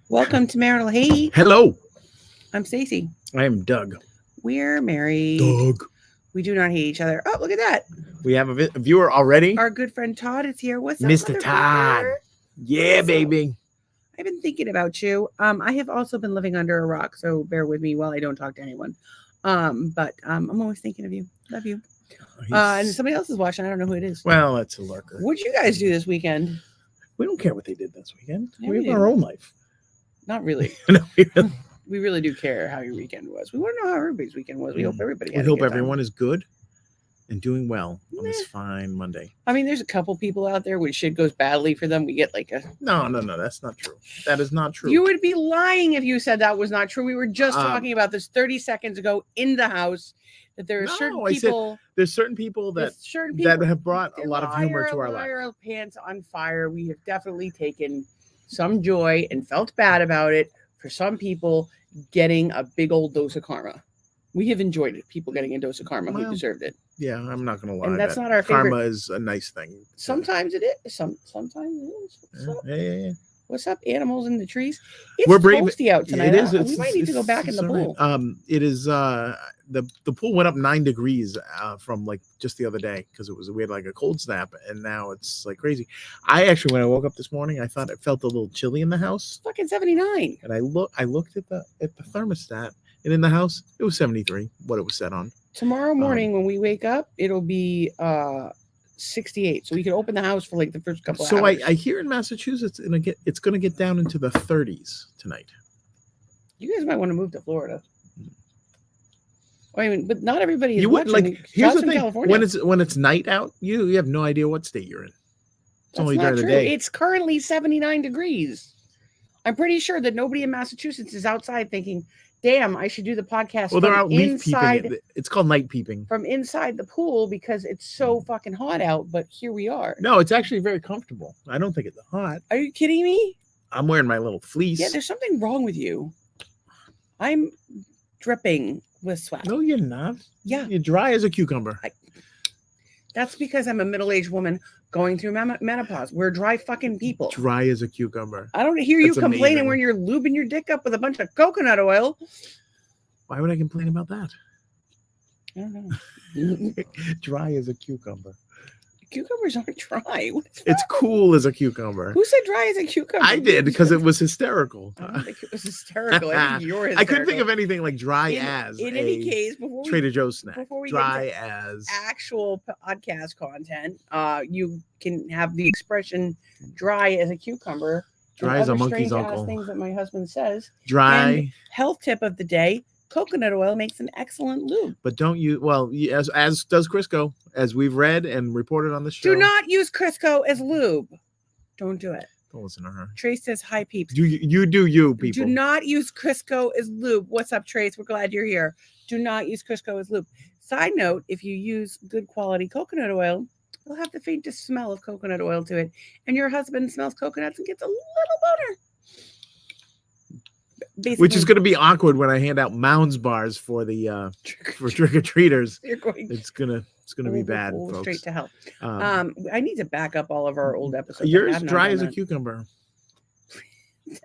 Welcome to Marital Hate. Hello, I'm Stacy. I am Doug. We're married. Doug. We do not hate each other. Oh, look at that. We have a viewer already. Our good friend Todd is here. What's up, Mr. motherfucker? Todd. Yeah, What's up? baby. I've been thinking about you. I have also been living under a rock, so bear with me while I don't talk to anyone. But I'm always thinking of you. Love you. And somebody else is watching. I don't know who it is. Well, that's a lurker. What'd you guys do this weekend? We don't care what they did this weekend. Yeah, we we have our do. own life. Not really. No, we really- We really do care how your weekend was. We want to know how everybody's weekend was. We hope everybody we had a hope good time. everyone is good and doing well on this Meh. fine Monday. I mean, there's a couple people out there when shit goes badly for them. We get like a. No, that's not true. That is not true. You would be lying if you said that was not true. We were just Um, talking about this 30 seconds ago in the house that there are No, certain I said people. There's certain people that there's certain people that have brought a they're lot of humor to our liar, life. Pants on fire. We have definitely taken some joy and felt bad about it for some people getting a big old dose of karma. We have enjoyed it. People getting a dose of karma who Well, deserved it. Yeah, I'm not gonna lie. And that's that not our favorite. Karma is a nice thing. Sometimes it is. Sometimes it is. What's up? Yeah. What's up, animals in the trees? It's We're brave. toasty out tonight. It is. We might need to go back in the pool. It is. The pool went up 9 degrees from like just the other day because we had like a cold snap, and now it's like crazy. I actually, when I woke up this morning, I thought it felt a little chilly in the house, It's fucking 79. and I looked at the thermostat, and in the house it was 73. What it was set on. Tomorrow morning when we wake up, it'll be 68. So we can open the house for like the first couple So hours. I hear in Massachusetts, it's going to get down into the 30s tonight. You guys might want to move to Florida. I mean, but not everybody is You would watching. like. Here's John's the from thing: California. when it's night out, you have no idea what state you're in. It's That's only not during the true. day. It's currently 79 degrees. I'm pretty sure that nobody in Massachusetts is outside thinking, "Damn, I should do the podcast Well, they're from out leaf inside peeping. It's called night peeping. from inside the pool because it's so fucking hot out." But here we are. No, it's actually very comfortable. I don't think it's hot. Are you kidding me? I'm wearing my little fleece. Yeah, there's something wrong with you. I'm dripping with sweat. No, you're not. Yeah. You're dry as a cucumber. That's because I'm a middle-aged woman going through menopause. We're dry fucking people. Dry as a cucumber. I don't hear you That's complaining amazing. when you're lubing your dick up with a bunch of coconut oil. Why would I complain about that? I don't know. Dry as a cucumber. Cucumbers aren't dry. It's cool as a cucumber. Who said dry as a cucumber? I did because it was hysterical. I don't think it was hysterical. I think you're hysterical. I couldn't think of anything like dry as In a any case, before we Trader Joe's snack. before we Dry get as. actual podcast content, you can have the expression "dry as a cucumber." and Dry as a other monkey's strange-ass uncle. Things that my husband says. Dry. And health tip of the day: coconut oil makes an excellent lube. But don't you? Well, as does Crisco, as we've read and reported on the show. Do not use Crisco as lube. Don't do it. Don't listen to her. Trace says, "Hi peeps." Do you do you people? Do not use Crisco as lube. What's up, Trace? We're glad you're here. Do not use Crisco as lube. Side note, if you use good quality coconut oil, it'll have the faintest smell of coconut oil to it. And your husband smells coconuts and gets a little boner. Basically, Which is going to be awkward when I hand out Mounds bars for the for trick or treaters. you're going It's gonna be bad, folks. straight to hell. Um, I need to back up all of our old episodes. I yours have not dry done as a that. cucumber.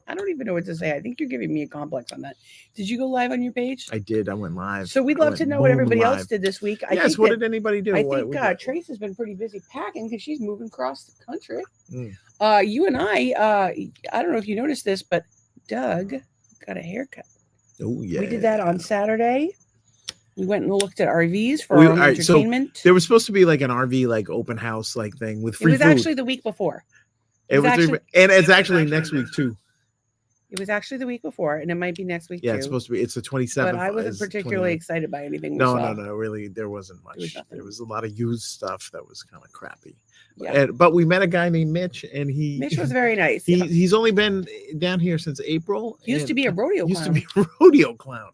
I don't even know what to say. I think you're giving me a complex on that. Did you go live on your page? I did. I went live. So we'd I love went to know what boom everybody else live. did this week. Yes. What did anybody do? I What think we got? Trace has been pretty busy packing because she's moving across the country. Mm. You and I don't know if you noticed this, but Doug got a haircut. Oh yeah. We did that on Saturday. We went and looked at RVs for We- our own all right, so entertainment. There was supposed to be like an RV like open house like thing with It free was food. actually the week before. It was actually- and it's actually next week too. It was actually the week before, and it might be next week Yeah, too. it's supposed to be. It's the 27th. But I wasn't is particularly 29th. excited by anything we No, saw. no. Really, there wasn't much. was nothing. There was a lot of used stuff that was kind of crappy. Yeah. But we met a guy named Mitch, and Mitch was very nice. he's only been down here since April. He used to and be a rodeo used clown. to be a rodeo clown.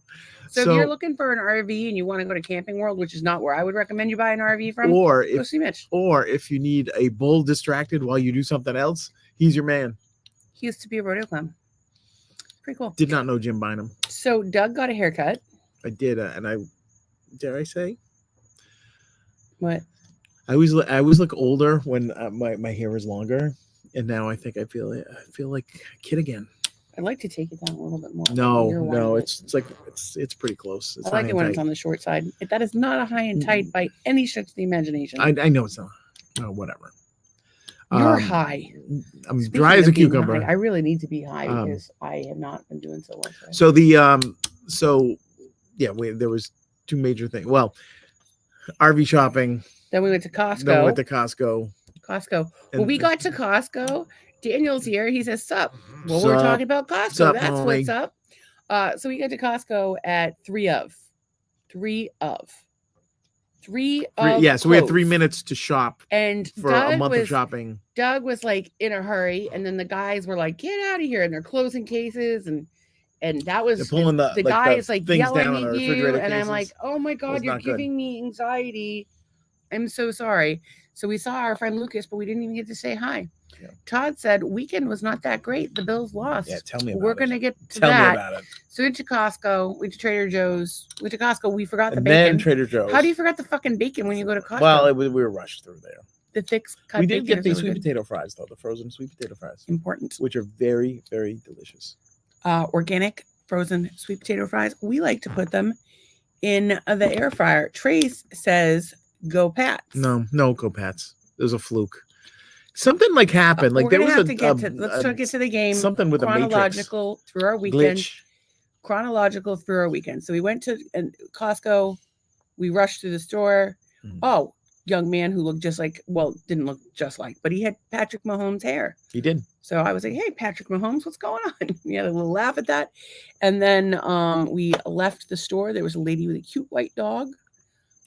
So if you're looking for an RV and you want to go to Camping World, which is not where I would recommend you buy an RV from, or go if see Mitch. you need a bull distracted while you do something else, he's your man. He used to be a rodeo clown. Pretty cool. Did not know Jim Bynum. So Doug got a haircut. I did, and I dare I say What? I always look older when my hair is longer, and now I think I feel like a kid again. I'd like to take it down a little bit more. No, You're no, wanting it. it's like it's pretty close. It's I like high it when and it's tight. on the short side. That is not a high and tight by any stretch of the imagination. I know it's not. Oh, whatever. You're high. I'm Speaking dry as a of being cucumber. high, I really need to be high because I have not been doing so well today. So the there was two major things. Well, RV shopping. Then we went to Costco. Then we went to Costco. When we got to Costco, Daniel's here. He says, "Sup." Well, Sup. we're talking about Costco. Sup, That's homie. what's up. So we got to Costco at 3 of. Yeah, so we had 3 minutes to shop and for a month of shopping. Doug was like in a hurry, and then the guys were like, "Get out of here!" And they're closing cases, and that was They're pulling the guy is like things yelling down on the at you, refrigerator and I'm cases. like, "Oh my god, you're giving me anxiety. I'm so sorry." So we saw our friend Lucas, but we didn't even get to say hi. Yeah. Todd said weekend was not that great. The Bills lost. Yeah, tell me about it. We're gonna get to tell that. me about it. So went to Costco, went to Trader Joe's, went to Costco. We forgot the and bacon. Then Trader Joe's. How do you forget the fucking bacon when you go to Costco? Well, we were rushed through there. The thick cut. We did get these sweet potato fries though, the frozen sweet potato fries. Important. Which are very, very delicious. Organic frozen sweet potato fries. We like to put them in the air fryer. Trace says, "Go Pats." No, go Pats. It was a fluke. Something like happened. Like there was let's get to the game. Something with chronological through our weekend. Glitch. Chronological through our weekend. So we went to Costco. We rushed through the store. Mm-hmm. Oh, young man who looked just like, well, didn't look just like, but he had Patrick Mahomes' hair. He did. So I was like, "Hey, Patrick Mahomes, what's going on?" We had a little laugh at that. And then we left the store. There was a lady with a cute white dog.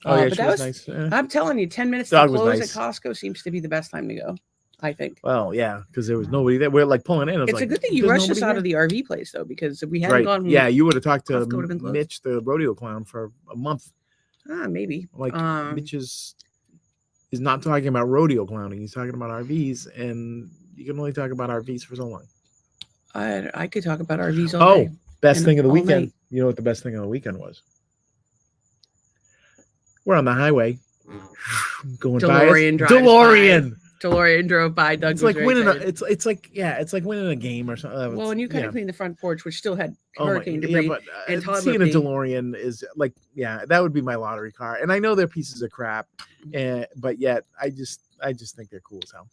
Oh, yeah, but that was nice. I'm telling you, 10 minutes to close at Costco seems to be the best time to go, I think. Well, yeah, because there was nobody there. We're like pulling in. It's a good thing you rushed us out of the RV place, though, because if we hadn't gone... Yeah, you would have talked to Mitch, the rodeo clown, for a month. Maybe. Like, Mitch is not talking about rodeo clowning. He's talking about RVs, and you can only talk about RVs for so long. I could talk about RVs all day. Best thing of the weekend. Night. You know what the best thing of the weekend was? We're on the highway, going DeLorean by. DeLorean drove by. Doug it's like winning. It's like winning a game or something. Well, and you kind of cleaned the front porch, which still had hurricane debris. Yeah, but seeing a DeLorean is like, that would be my lottery car. And I know they're pieces of crap, but yet I just think they're cool as hell.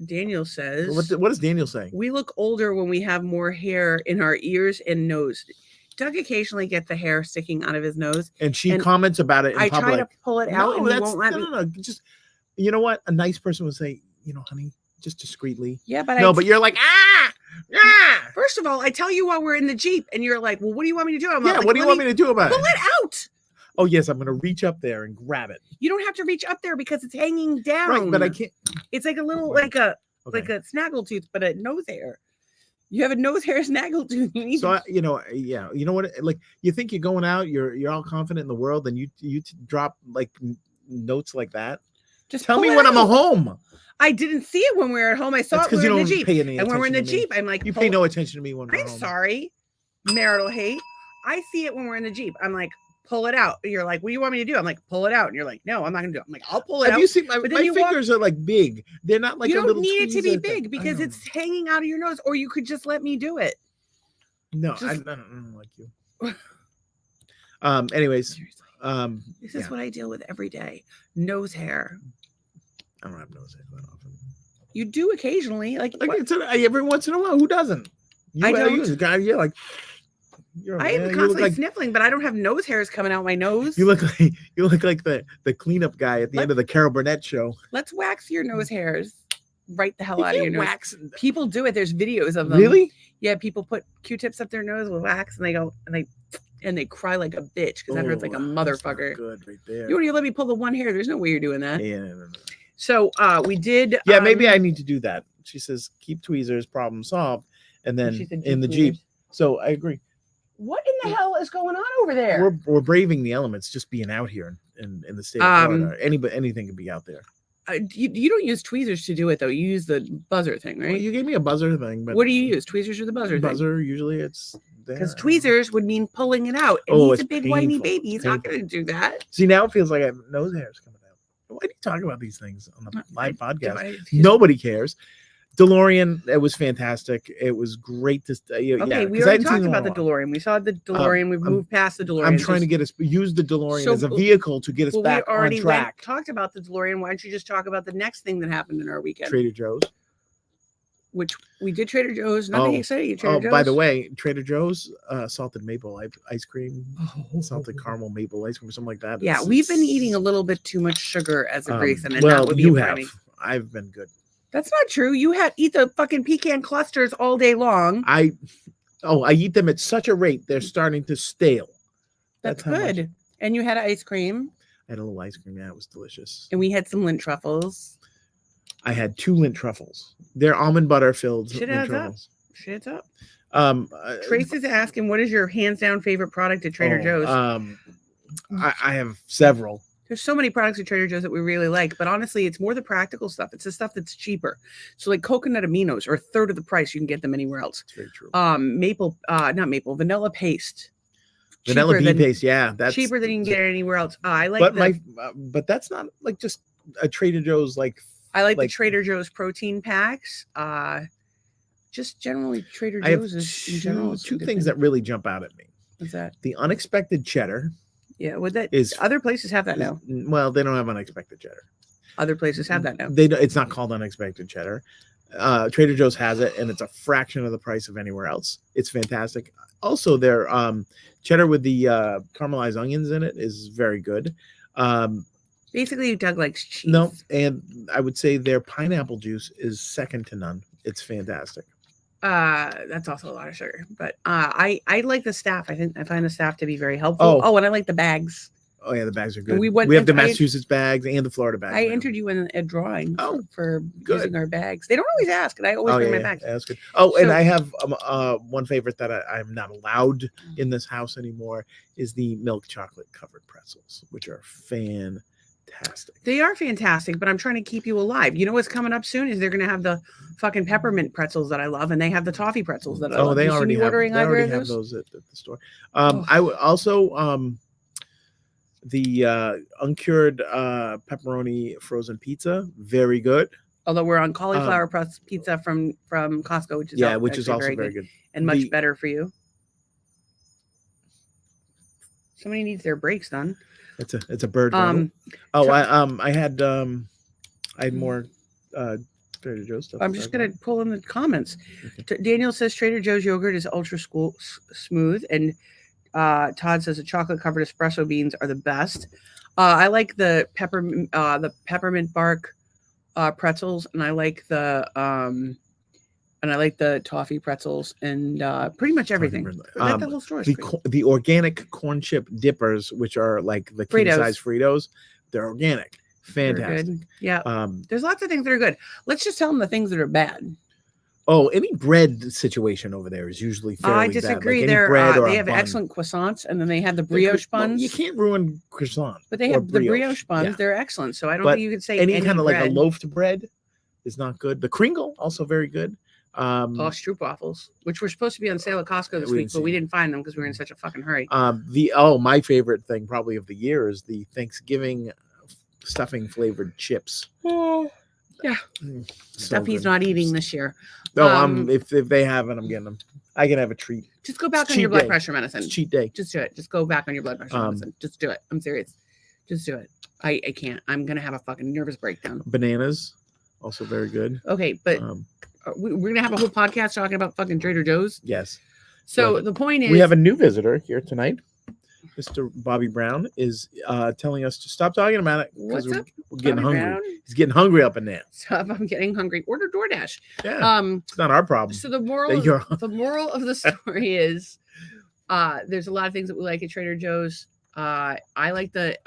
Daniel says, "What is Daniel saying? We look older when we have more hair in our ears and nose." Doug occasionally gets the hair sticking out of his nose, and she comments about it in public. I try to pull it out, and he won't let me. No. Just, you know what? A nice person would say, honey, just discreetly. Yeah, but but you're like, First of all, I tell you while we're in the Jeep, and you're like, "Well, what do you want me to do?" I'm like, what do you want me to do about it? Pull it out. Oh yes, I'm gonna reach up there and grab it. You don't have to reach up there because it's hanging down. Right, but I can't. It's like a little, like a snaggletooth, but a nose hair. You have a nose hair snaggletooth. You know what? Like, you think you're going out, you're all confident in the world, and you drop like notes like that. Just tell me when I'm home. I didn't see it when we were at home. I saw it when we were in the Jeep. And when we're in the Jeep, I'm like, you pay no attention to me when we're home. I'm sorry, marital hate. I see it when we're in the Jeep. I'm like, pull it out. You're like, what do you want me to do? I'm like, pull it out. And you're like, no, I'm not gonna do it. I'm like, I'll pull it out. Have you seen my fingers are like big? They're not like you a little. You don't need it to be big because it's hanging out of your nose, or you could just let me do it. No, I don't like you. Anyways, this is what I deal with every day. Nose hair. I don't have nose hair that often. You do occasionally, like every once in a while. Who doesn't? I don't. You're like. I am constantly sniffling, but I don't have nose hairs coming out my nose. You look like the cleanup guy at the end of the Carol Burnett show. Let's wax your nose hairs right the hell out of your nose. People do it. There's videos of them. Really? Yeah, people put Q-tips up their nose with wax, and they go and they cry like a bitch because that hurts like a motherfucker. Good, right there. You let me pull the one hair. There's no way you're doing that. Yeah. No. So we did. Yeah, maybe I need to do that. She says, "Keep tweezers, problem solved," and then in the Jeep. So I agree. What in the hell is going on over there? We're braving the elements, just being out here in the state of Florida. Anything can be out there. You don't use tweezers to do it though. You use the buzzer thing, right? Well, you gave me a buzzer thing, but what do you use? Tweezers or the buzzer? Buzzer usually it's because tweezers would mean pulling it out. And he's a big whiny baby. He's not going to do that. See, now it feels like I have nose hairs coming out. Why do you talk about these things on the live podcast? Nobody cares. DeLorean, it was fantastic. It was great to Okay, we 'cause I already hadn't seen talked it in a about the while. DeLorean. We saw the DeLorean. We've moved past the DeLorean. I'm trying to get us use the DeLorean So, as a vehicle to get us Well, we back on already track. talked about the DeLorean. Why don't you just talk about the next thing that happened in our weekend? Trader Joe's. Which we did Trader Joe's. Nothing exciting at Trader Oh, Joe's. by the way, Trader Joe's salted maple ice cream, salted caramel maple ice cream, something like that. Yeah, we've been eating a little bit too much sugar as a Grayson, and well, that would be you a have. Brownie. I've been good. That's not true. You eat the fucking pecan clusters all day long. I eat them at such a rate they're starting to stale. That's good. And you had ice cream. I had a little ice cream. Yeah, it was delicious. And we had some lint truffles. I had 2 lint truffles. They're almond butter filled Shit lint adds truffles. up. Shit's up. Trace is asking, what is your hands down favorite product at Trader Joe's? I have several. There's so many products at Trader Joe's that we really like, but honestly, it's more the practical stuff. It's the stuff that's cheaper. So like coconut aminos are a third of the price. You can get them anywhere else. That's very true. Vanilla paste. Vanilla bean paste, yeah, that's cheaper than you can get it anywhere else. I like, but that's not like just a Trader Joe's I like the Trader Joe's protein packs. Just generally Trader Joe's is in general. Two things that really jump out at me. What's that? The unexpected cheddar. Yeah, other places have that now. Well, they don't have unexpected cheddar. Other places have that now. It's not called unexpected cheddar. Trader Joe's has it, and it's a fraction of the price of anywhere else. It's fantastic. Also, their cheddar with the caramelized onions in it is very good. Basically, Doug likes cheese. No, and I would say their pineapple juice is second to none. It's fantastic. That's also a lot of sugar, but I like the staff. I find the staff to be very helpful. And I like the bags. Oh yeah, the bags are good. We have the Massachusetts bags and the Florida bags. I entered you in a drawing for good. Using our bags. They don't always ask, and I always bring my bags. Yeah, that's good. And I have one favorite that I'm not allowed in this house anymore is the milk chocolate covered pretzels, which are fantastic. They are fantastic, but I'm trying to keep you alive. You know what's coming up soon is they're going to have the fucking peppermint pretzels that I love, and they have the toffee pretzels that I love. They already have those at the store. I would also the uncured pepperoni frozen pizza, very good. Although we're on cauliflower pizza from Costco, which is also very good and much better for you. Somebody needs their brakes done. It's a bird. I had more Trader Joe's stuff. I'm just gonna pull in the comments. Okay. Daniel says Trader Joe's yogurt is ultra smooth, and Todd says the chocolate covered espresso beans are the best. I like the peppermint bark pretzels, and I like the toffee pretzels, and pretty much everything. The whole store is the organic corn chip dippers, which are like the king size Fritos, they're organic. Fantastic. Yeah. There's lots of things that are good. Let's just tell them the things that are bad. Any bread situation over there is usually fairly bad. I disagree. Like they have excellent croissants, and then they have the brioche buns. You can't ruin croissant. But they have the brioche buns. Yeah. They're excellent. So I don't think you could say any kind of bread. like a loafed bread is not good. The Kringle, also very good. Stroopwafels, which were supposed to be on sale at Costco this week, but we didn't find them because we were in such a fucking hurry. My favorite thing probably of the year is the Thanksgiving stuffing flavored chips. Yeah, stuff he's not eating this year. No, if they have it, I'm getting them. I can have a treat. Just go back on your blood pressure medicine. It's cheat day. Just do it. Just go back on your blood pressure medicine. Just do it. I'm serious. Just do it. I can't. I'm gonna have a fucking nervous breakdown. Bananas, also very good. Okay, but we're gonna have a whole podcast talking about fucking Trader Joe's. Yes. So the point is, we have a new visitor here tonight. Mr. Bobby Brown is telling us to stop talking about it because we're getting hungry. Brown? He's getting hungry up in there. Stop! I'm getting hungry. Order DoorDash. Yeah. It's not our problem. So the moral of the story is, there's a lot of things that we like at Trader Joe's. I like the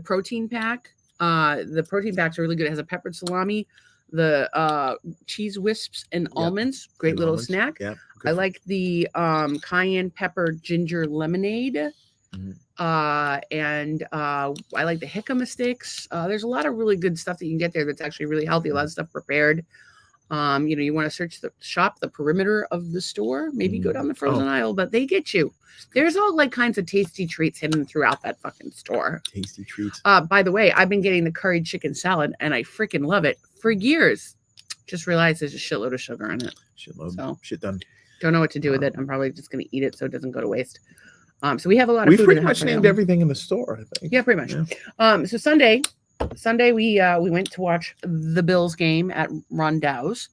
protein pack. The protein packs are really good. It has a peppered salami, the cheese wisps, and almonds. Great little snack. Yeah. I like the cayenne pepper ginger lemonade. Mm-hmm. And I like the jicama sticks. There's a lot of really good stuff that you can get there that's actually really healthy. A lot of stuff prepared. You want to shop the perimeter of the store, maybe go down the frozen aisle, but they get you. There's all like kinds of tasty treats hidden throughout that fucking store. Tasty treats. By the way, I've been getting the curry chicken salad and I freaking love it for years. Just realized there's a shitload of sugar in it. Shitload. Shit done. Don't know what to do with it. I'm probably just going to eat it so it doesn't go to waste. So we have a lot of We've food pretty in the house much right named now. everything in the store, I think. Yeah, pretty much. Yeah. So Sunday we went to watch the Bills game at Rondau's.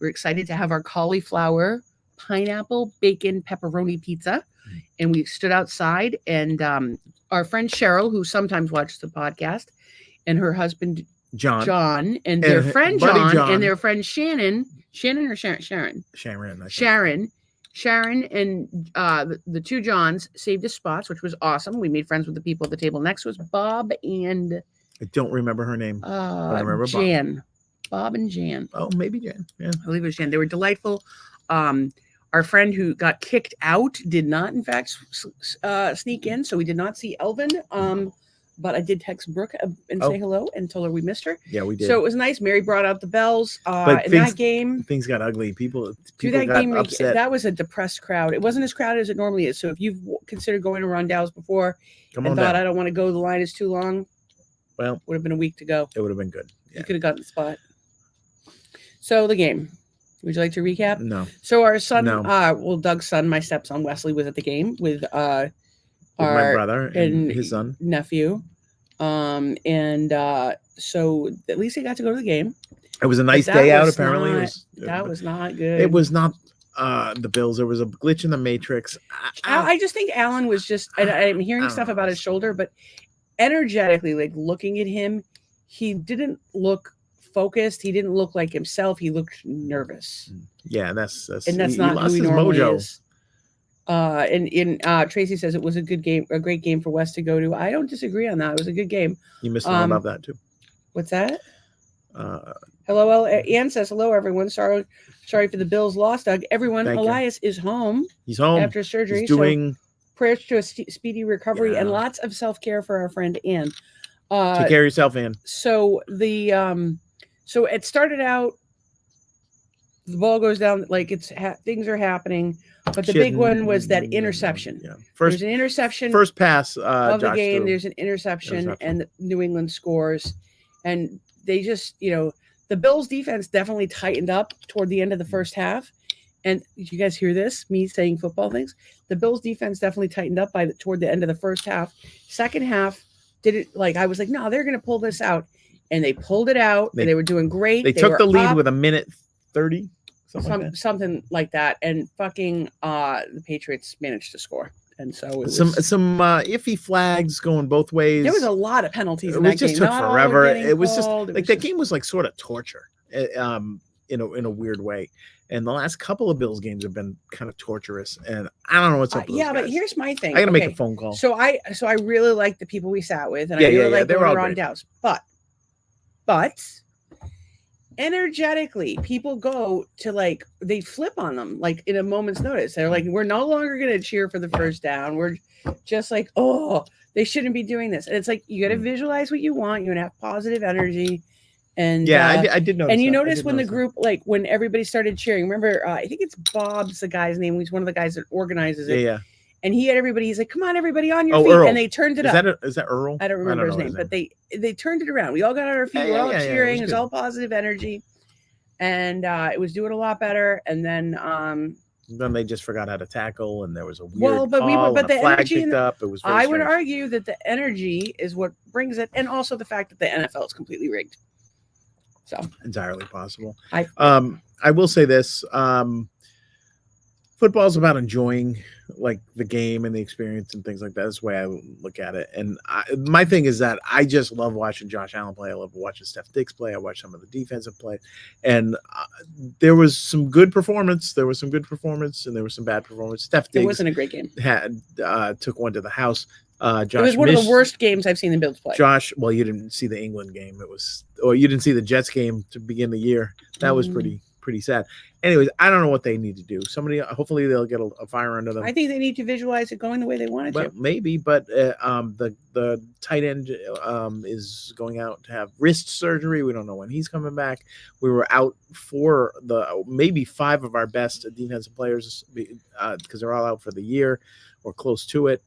We're excited to have our cauliflower, pineapple, bacon, pepperoni pizza. And we stood outside, and our friend Cheryl, who sometimes watches the podcast, and her husband John and their friend John and their friend Shannon or Sharon? Sharon and the two Johns saved us spots, which was awesome. We made friends with the people at the table next to us, Bob and I don't remember her name. But I remember Jan. Bob and Jan. Oh, maybe Jan. Yeah. I believe it was Jan. They were delightful. Our friend who got kicked out did not, in fact, sneak in, so we did not see Elvin. But I did text Brooke and say hello and told her we missed her. Yeah, we did. So it was nice. Mary brought out the bells. But That game, things got ugly. People that got game, upset. That was a depressed crowd. It wasn't as crowded as it normally is. So if you've considered going to Rondell's before and thought, I don't want to go, the line is too long, well, would have been a week to go. It would have been good. Yeah. You could have gotten the spot. So the game. Would you like to recap? No. So our son, Doug's son, my stepson Wesley, was at the game with my brother and his son nephew. So at least he got to go to the game. It was a nice day out. Apparently, that was not good. It was not the Bills. There was a glitch in the matrix. I just think Alan was just. I'm hearing stuff about his shoulder, but energetically, like looking at him, he didn't look focused. He didn't look like himself. He looked nervous. Yeah, that's not who he normally is. Tracy says it was a good game, a great game for West to go to. I don't disagree on that. It was a good game. You missed one about that too. What's that? Hello, Ann says hello, everyone. Sorry for the Bills loss, Doug. Everyone, Elias is home. He's home after surgery. He's doing prayers to a speedy recovery and lots of self-care for our friend Ann. Take care of yourself, Ann. So so it started out. The ball goes down like things are happening, but the big one was that interception. Yeah, there's an interception. First pass of the game. There's an interception, and New England scores, and they just the Bills defense definitely tightened up toward the end of the first half. And did you guys hear this? Me saying football things. The Bills defense definitely tightened up toward the end of the first half. Second half, I was like, no, they're going to pull this out, and they pulled it out. They were doing great. They took the lead with 1:30, something like that, and fucking the Patriots managed to score. And so it was some iffy flags going both ways. There was a lot of penalties. It just took forever. It was just that game was like sort of torture, in a weird way. And the last couple of Bills games have been kind of torturous, and I don't know what's up with those guys. But here's my thing. I gotta make a phone call. So I really like the people we sat with, and I really like going around Dallas. But energetically, people go to they flip on them in a moment's notice. They're like, we're no longer going to cheer for the first down. We're just like, oh, they shouldn't be doing this. And it's like, you got to visualize what you want. You got to have positive energy. And I did notice. And you notice when the group, when everybody started cheering, remember, I think it's Bob's the guy's name. He's one of the guys that organizes it. Yeah. And he had everybody, he's like, come on, everybody on your feet. Earl. And they turned it up. Is that Earl? I don't remember his name, but they turned it around. We all got on our feet. We're all cheering. It was all positive energy. And it was doing a lot better. And then they just forgot how to tackle, and there was a weird but the flag energy picked up. It was I would argue that the energy is what brings it, and also the fact that the NFL is completely rigged. So entirely possible. I will say this. Football's about enjoying the game and the experience and things like that. That's the way I look at it. And my thing is that I just love watching Josh Allen play. I love watching Steph Diggs play. I watch some of the defensive play. And there was some good performance. There was some good performance, and there was some bad performance. Steph Diggs. It wasn't a great game. Took one to the house. Josh, it was one of the worst games I've seen the Bills play. Josh, well, you didn't see the England game. You didn't see the Jets game to begin the year. That was pretty sad. Anyways, I don't know what they need to do. Hopefully they'll get a fire under them. I think they need to visualize it going the way they wanted to. Maybe, but the tight end is going out to have wrist surgery. We don't know when he's coming back. We were out for maybe 5 of our best defensive players because they're all out for the year or close to it.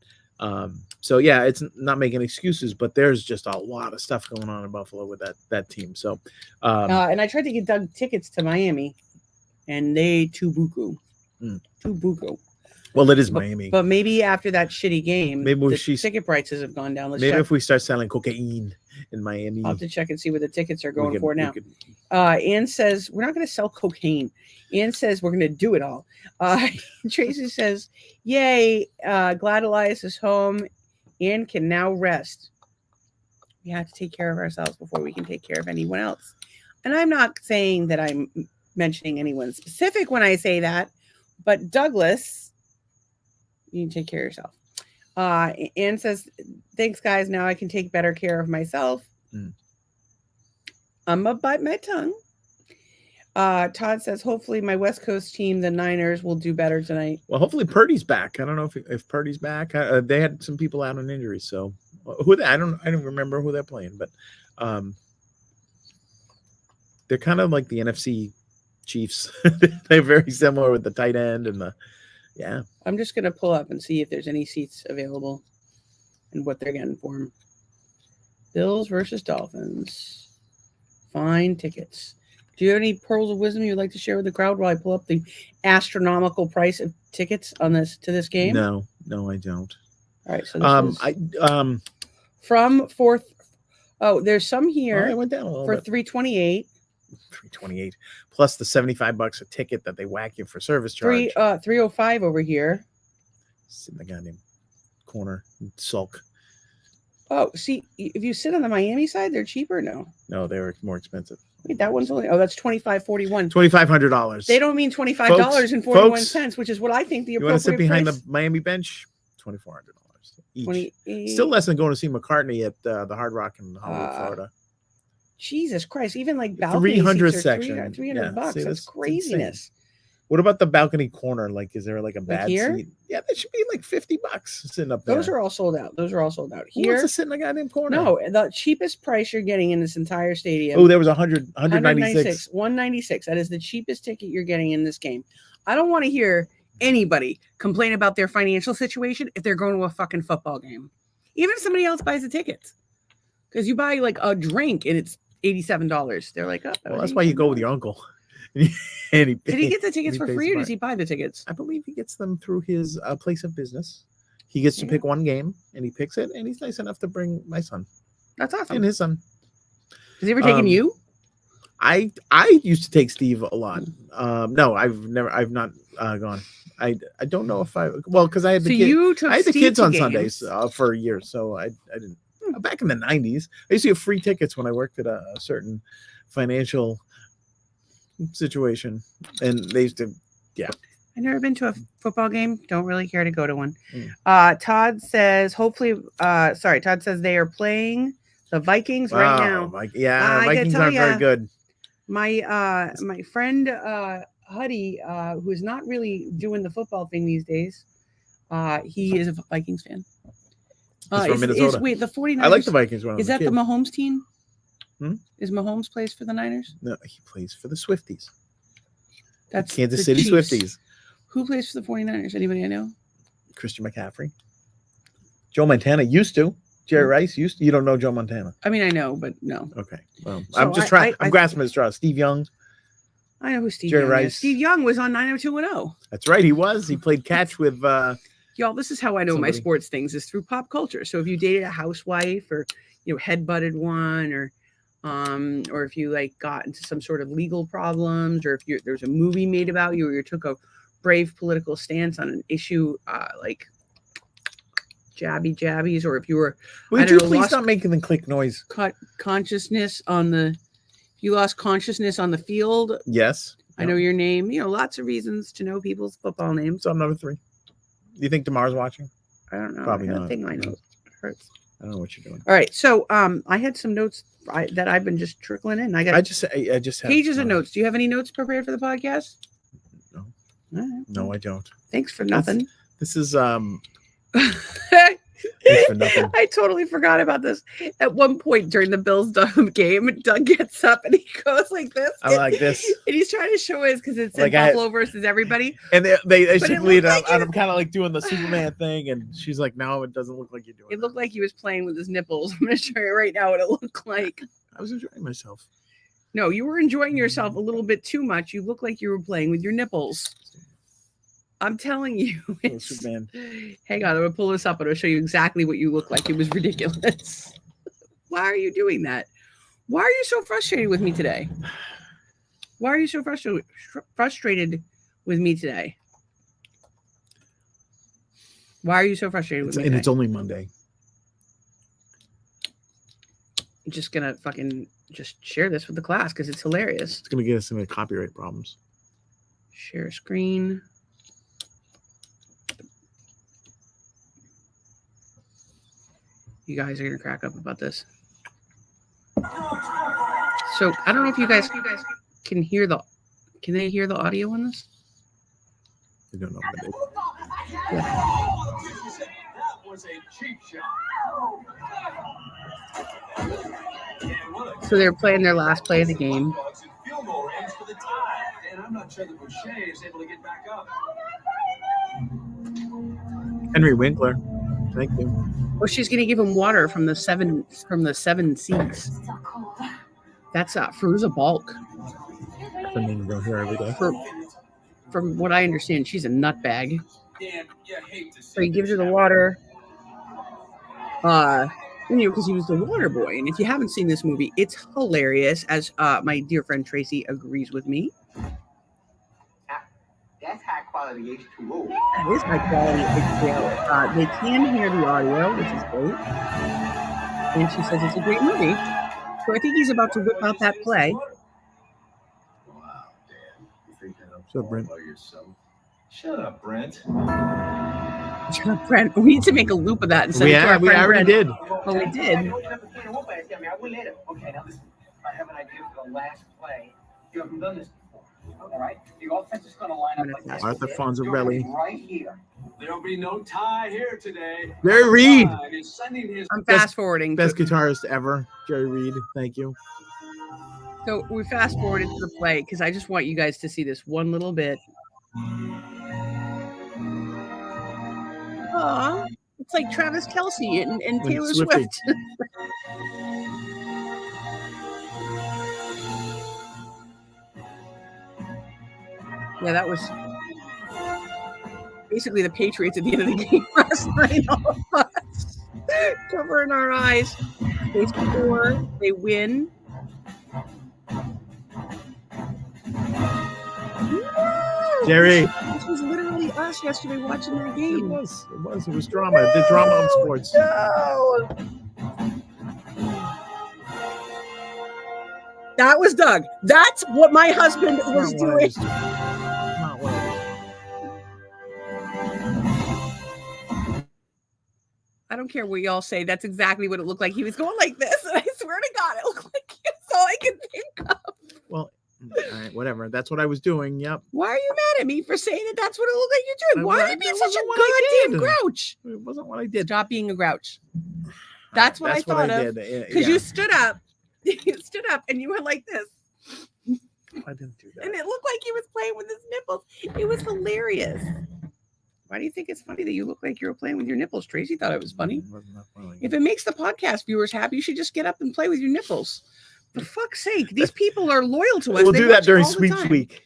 So yeah, it's not making excuses, but there's just a lot of stuff going on in Buffalo with that team. So, and I tried to get Doug tickets to Miami, and they too buku. Well, it is Miami. But maybe after that shitty game, maybe the ticket prices have gone down. Maybe if we start selling cocaine in Miami, I'll have to check and see what the tickets are going for now. Ann says we're not going to sell cocaine. Ann says we're going to do it all. Tracy says, "Yay! Glad Elias is home and can now rest. We have to take care of ourselves before we can take care of anyone else." And I'm not saying that I'm mentioning anyone specific when I say that, but Douglas, you can take care of yourself. Ann says, "Thanks, guys. Now I can take better care of myself." I'm going to bite my tongue. Todd says, "Hopefully my West Coast team, the Niners, will do better tonight." Well, hopefully Purdy's back. I don't know if Purdy's back. They had some people out on injury, so I don't remember who they're playing, but they're kind of like the NFC Chiefs. They're very similar with the tight end and yeah. I'm just going to pull up and see if there's any seats available and what they're getting for them. Bills versus Dolphins. Find tickets. Do you have any pearls of wisdom you'd like to share with the crowd while I pull up the astronomical price of tickets to this game? No, I don't. All right, so this from fourth. Oh, there's some here. I went down a little for bit. $328. $328 plus the $75 a ticket that they whack you for service charge. $305 over here. Sit in the goddamn corner and sulk. Oh, see, if you sit on the Miami side, they're cheaper. No, they're more expensive. Wait, that one's only that's $2,541. $2,500. They don't mean $25.41, which is what I think the appropriate price. You want to sit behind the Miami bench? $2,400 each. Still less than going to see McCartney at the Hard Rock in Hollywood, Florida. Jesus Christ! Even like balcony 300 seats section, $300. See, that's craziness. What about the balcony corner? Like, is there like a bad here? seat? Yeah, that should be like $50 sitting up there. Those are all sold out. Who wants to sit in the goddamn corner? No, the cheapest price you're getting in this entire stadium. Oh, there was 196. 196. That is the cheapest ticket you're getting in this game. I don't want to hear anybody complain about their financial situation if they're going to a fucking football game. Even if somebody else buys the tickets. Because you buy like a drink and it's $87. They're like, oh, well, that's why you go with your uncle. Did he get the tickets for free or does he buy the tickets? I believe he gets them through his place of business. He gets to pick one game and he picks it, and he's nice enough to bring my son. That's awesome. And his son. Has he ever taken you? I used to take Steve a lot. No, I've not gone. I don't know if because I had the kids on Sundays for a year, so I didn't. Back in the 90s, I used to get free tickets when I worked at a certain financial situation, and they used to, yeah. I've never been to a football game. Don't really care to go to one. Todd says, Todd says they are playing the Vikings right now. Vikings aren't very good. My friend Huddy, who is not really doing the football thing these days, he is a Vikings fan. He's from Minnesota. Wait, the 49ers. I like the Vikings. Is that the Mahomes team? Is Mahomes plays for the Niners? No, he plays for the Swifties. That's Kansas City Chiefs. Swifties. Who plays for the 49ers? Anybody I know? Christian McCaffrey. Joe Montana used to. Jerry Rice used to. You don't know Joe Montana? I mean, I know, but no. Okay. Well, so I'm just trying. I'm grasping at straws. Steve Young. I know who Steve Jerry Young Rice. is. Steve Young was on 90210. That's right. He was. He played catch with. Y'all, this is how I know my sports things is through pop culture. So if you dated a housewife or head-butted one or if you like got into some sort of legal problems or if there's a movie made about you or you took a brave political stance on an issue like jabbies or if you were please stop making the click noise. Consciousness on the you lost consciousness on the field. Yes. I know your name. Lots of reasons to know people's football names. So I'm number 3. Do you think Damar's watching? I don't know. Probably not. I think my nose hurts. I don't know what you're doing. All right. So I had some notes that I've been just trickling in. I just have pages of notes. Do you have any notes prepared for the podcast? No. Right. No, I don't. Thanks for nothing. This is Thanks for nothing. I totally forgot about this. At one point during the Bills game, Doug gets up and he goes like this. I like this. And he's trying to show us because it's Like Buffalo versus everybody. And they But should it lead looked up, like and I'm kind of like doing the Superman thing, and she's like, "No, it doesn't look like you're doing." It looked like he was playing with his nipples. I'm going to show you right now what it looked like. I was enjoying myself. No, you were enjoying yourself a little bit too much. You look like you were playing with your nipples. I'm telling you. Superman. Hang on, I'm going to pull this up and I'll show you exactly what you look like. It was ridiculous. Why are you doing that? Why are you so frustrated with me today? Why are you so frustrated with me today? Why are you so frustrated with me today? It's only Monday. I'm just going to fucking just share this with the class because it's hilarious. It's going to get us into copyright problems. Share screen. You guys are going to crack up about this. So I don't know if you guys can hear can they hear the audio on this? I don't know. Yeah. That was a cheap shot. So they're playing their last play of the game. And I'm not sure that Boucher is able to get back up. Henry Winkler. Thank you. Well, she's going to give him water from the seven seas. That's Fruza Bulk. I mean, to go here every day. From what I understand, she's a nutbag. Damn, you hate to see So he gives her the water. Because he was the water boy. And if you haven't seen this movie, it's hilarious, as my dear friend Tracy agrees with me. That's high quality H2O. That is high quality H2O. They can hear the audio, which is great. And she says it's a great movie. So I think he's about to whip out that play. Wow, Dan. You think that So, Brent. by yourself? Shut up, Brent. Brent, we need to make a loop of that and send it to our we friend already Brent. did. Oh, we did. Okay, now listen. I have an idea for the last play. You haven't done this before. All right? The offense is going to line up like this. Arthur You're Fonzarelli. right here. There'll be no tie here today. Jerry Reed. Is sending his I'm fast forwarding. Best guitarist ever. Jerry Reed. Thank you. So we fast forwarded to the play because I just want you guys to see this one little bit. Aw, it's like Travis Kelce and Taylor Swiftie. Swift. Yeah, that was basically the Patriots at the end of the game last night. All of us covering our eyes. They score, they win. Jerry. This was literally us yesterday watching that It game. was. It was drama. The drama of sports. No. That was Doug. That's what my husband was Not what I doing. was doing. Not what I was. I don't care what y'all say. That's exactly what it looked like. He was going like this, and I swear to God, it looked like that's all I could think of. Well, all right, whatever. That's what I was doing. Yep. Why are you mad at me for saying that that's what it looked like you're doing? Why are you being That such wasn't what a I goddamn did. grouch? It wasn't what I did. Stop being a grouch. That's what I thought of. did. Because you stood up. You stood up and you were like this. I didn't do that. And it looked like he was playing with his nipples. It was hilarious. Why do you think it's funny that you look like you were playing with your nipples? Tracy thought it was funny. It wasn't that funny. If it makes the podcast viewers happy, you should just get up and play with your nipples. For fuck's sake, these people are loyal to us. We'll They do watch that it during all the Sweeps time. Week.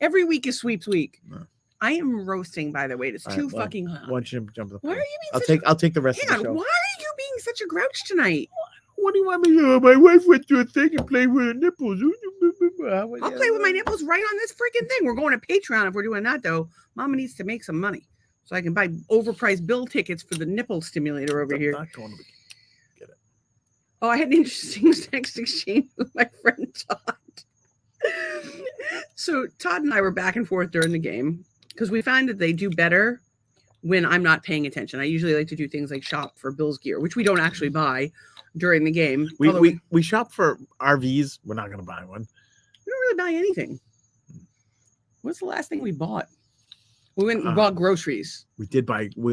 Every week is Sweeps Week. No. I am roasting, by the way. It's All too right, well, fucking hot. Why don't you jump the Why are phone? you being I'll take the rest Hang of the on. show. Why are you being such a grouch tonight? What do you want me to do? My wife went to a thing and played with her nipples. I'll play with my nipples right on this freaking thing. We're going to Patreon if we're doing that, though. Mama needs to make some money so I can buy overpriced bill tickets for the nipple stimulator over here. Not going to get it. Oh, I had an interesting text exchange with my friend Todd. So Todd and I were back and forth during the game because we find that they do better when I'm not paying attention. I usually like to do things like shop for Bill's gear, which we don't actually buy during the game. Although We shop for RVs. We're not going to buy one. we don't really buy anything. What's the last thing we bought? We went and bought groceries. We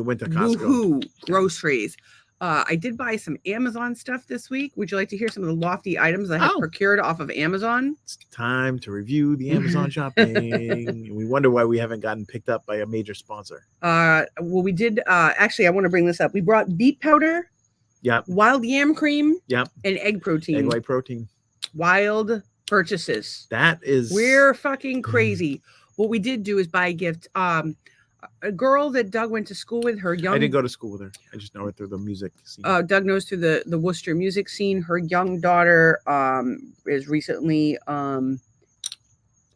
went to Costco. Woohoo, groceries. I did buy some Amazon stuff this week. Would you like to hear some of the lofty items I have procured off of Amazon? It's time to review the Amazon shopping. We wonder why we haven't gotten picked up by a major sponsor. Well, we did. Actually, I want to bring this up. We brought beet powder, wild yam cream, and egg protein. Egg white protein. Wild purchases. We're fucking crazy. What we did do is buy a gift. A girl that Doug went to school with, I didn't go to school with her. I just know her through the music scene. Doug knows through the Worcester music scene. Her young daughter is recently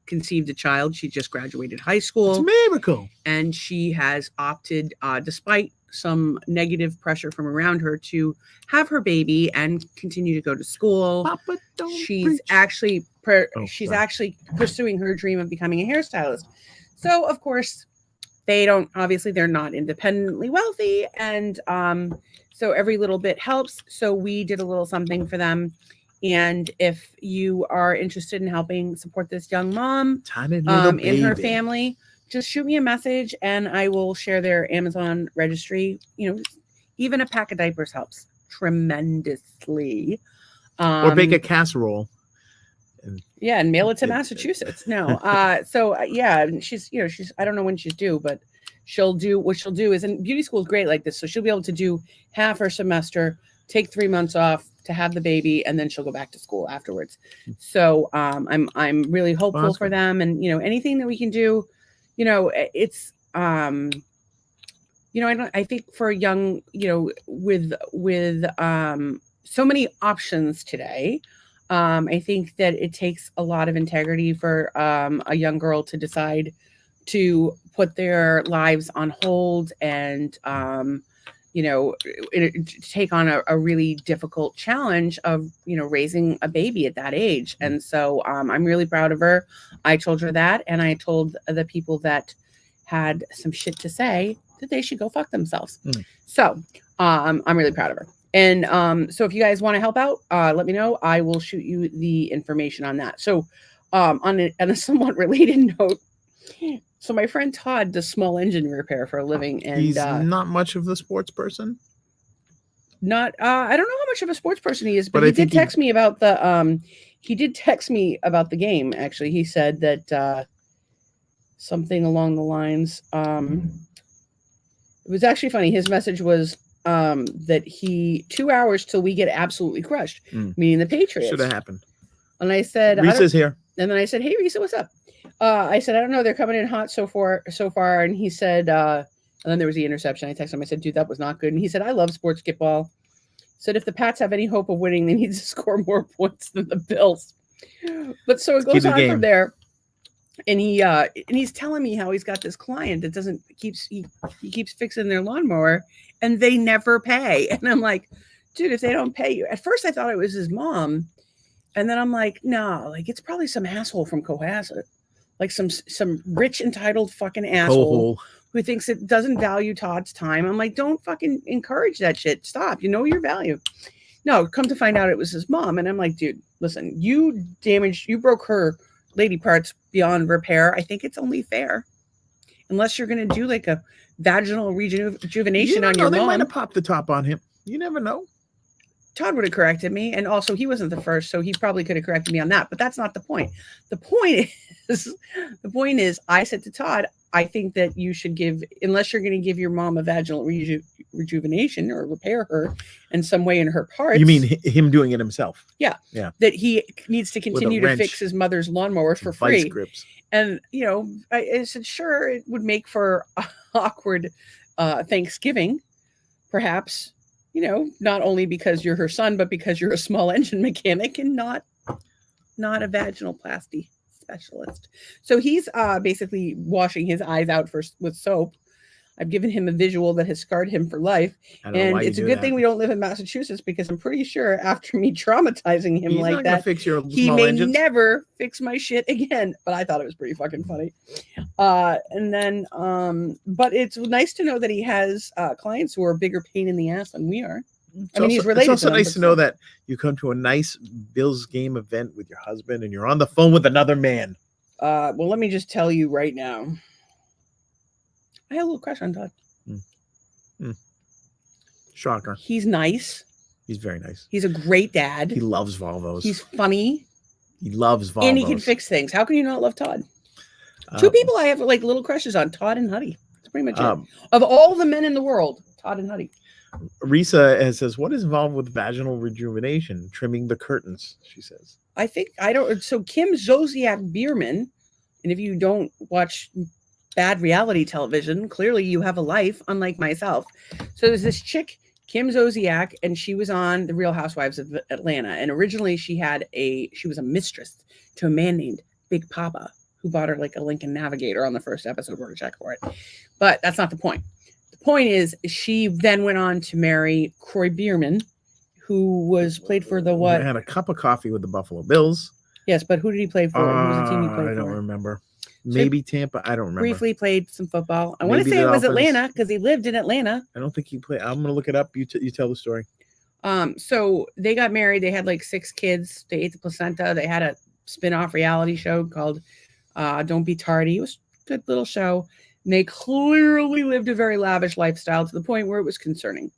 conceived a child. She just graduated high school. It's a miracle. And she has opted, despite some negative pressure from around her, to have her baby and continue to go to school. Papa, she's actually actually pursuing her dream of becoming a hairstylist. So of course, they're not independently wealthy, and so every little bit helps. So we did a little something for them. And if you are interested in helping support this young mom in her family, just shoot me a message and I will share their Amazon registry. Even a pack of diapers helps tremendously. Or bake a casserole. And mail it to Massachusetts. No. She's I don't know when she's due, but she'll do and beauty school is great like this. So she'll be able to do half her semester, take 3 months off to have the baby, and then she'll go back to school afterwards. So I'm really hopeful for them, and anything that we can do, it's I think for a young, with so many options today. I think that it takes a lot of integrity for a young girl to decide to put their lives on hold and, take on a really difficult challenge of, raising a baby at that age. And so I'm really proud of her. I told her that, and I told the people that had some shit to say that they should go fuck themselves. So I'm really proud of her. And so if you guys want to help out, let me know. I will shoot you the information on that. So on a somewhat related note, so my friend Todd does small engine repair for a living. And he's not much of a sports person. I don't know how much of a sports person he is, but he did text me about the game. Actually, he said that something along the lines. It was actually funny. His message was that 2 hours till we get absolutely crushed, meaning the Patriots. Should have happened. And I said, Risa's here. And then I said, hey, Risa, what's up? I said, I don't know. They're coming in hot so far. And he said, and then there was the interception. I texted him. I said, dude, that was not good. And he said, I love sports football. Said, if the Pats have any hope of winning, they need to score more points than the Bills. But so it goes on from there. And he's telling me how he's got this client that he keeps fixing their lawnmower and they never pay. And I'm like, dude, if they don't pay you. At first I thought it was his mom. And then I'm like, no, like it's probably some asshole from Cohasset. Like some rich entitled fucking asshole who thinks it doesn't value Todd's time. I'm like, don't fucking encourage that shit. Stop. You know your value. No, come to find out it was his mom. And I'm like, dude, listen, you broke her lady parts beyond repair. I think it's only fair. Unless you're going to do like a vaginal rejuvenation on your mom. They might have popped the top on him. You never know. Todd would have corrected me. And also he wasn't the first, so he probably could have corrected me on that. But that's not the point. The point is I said to Todd, I think that you should unless you're going to give your mom a vaginal rejuvenation or repair her in some way in her parts. You mean him doing it himself? Yeah. Yeah. That he needs to continue to fix his mother's lawnmowers for free. Grips. And, I said, sure, it would make for awkward Thanksgiving, perhaps, not only because you're her son, but because you're a small engine mechanic and not a vaginoplasty specialist. So he's basically washing his eyes out with soap. I've given him a visual that has scarred him for life. And it's a good thing we don't live in Massachusetts, because I'm pretty sure after me traumatizing him like that, he may never fix my shit again. But I thought it was pretty fucking funny. And then, but it's nice to know that he has clients who are a bigger pain in the ass than we are. He's related. It's also nice to know that you come to a nice Bills game event with your husband and you're on the phone with another man. Well, let me just tell you right now. I had a little crush on Todd. Shocker. He's nice. He's very nice. He's a great dad. He loves Volvos. He's funny. He loves Volvos. And he can fix things. How can you not love Todd? Two people I have like little crushes on, Todd and Huddy. That's pretty much it. Of all the men in the world, Todd and Huddy. Risa says, what is involved with vaginal rejuvenation? Trimming the curtains, she says. So Kim Zolciak Bierman, and if you don't watch bad reality television, clearly you have a life, unlike myself. So there's this chick, Kim Zolciak, and she was on The Real Housewives of Atlanta. And originally she was a mistress to a man named Big Papa, who bought her like a Lincoln Navigator on the first episode. We're going to check for it. But that's not the point. The point is she then went on to marry Croy Bierman, who played for the what? I had a cup of coffee with the Buffalo Bills. Yes, but who did he play for? Who was the team he played for? I don't remember. Maybe Tampa. I don't remember. Briefly played some football. I want to say it was Atlanta because he lived in Atlanta. I don't think he played. I'm going to look it up. You tell the story. So they got married. They had like 6 kids. They ate the placenta. They had a spin-off reality show called Don't Be Tardy. It was a good little show. And they clearly lived a very lavish lifestyle to the point where it was concerning.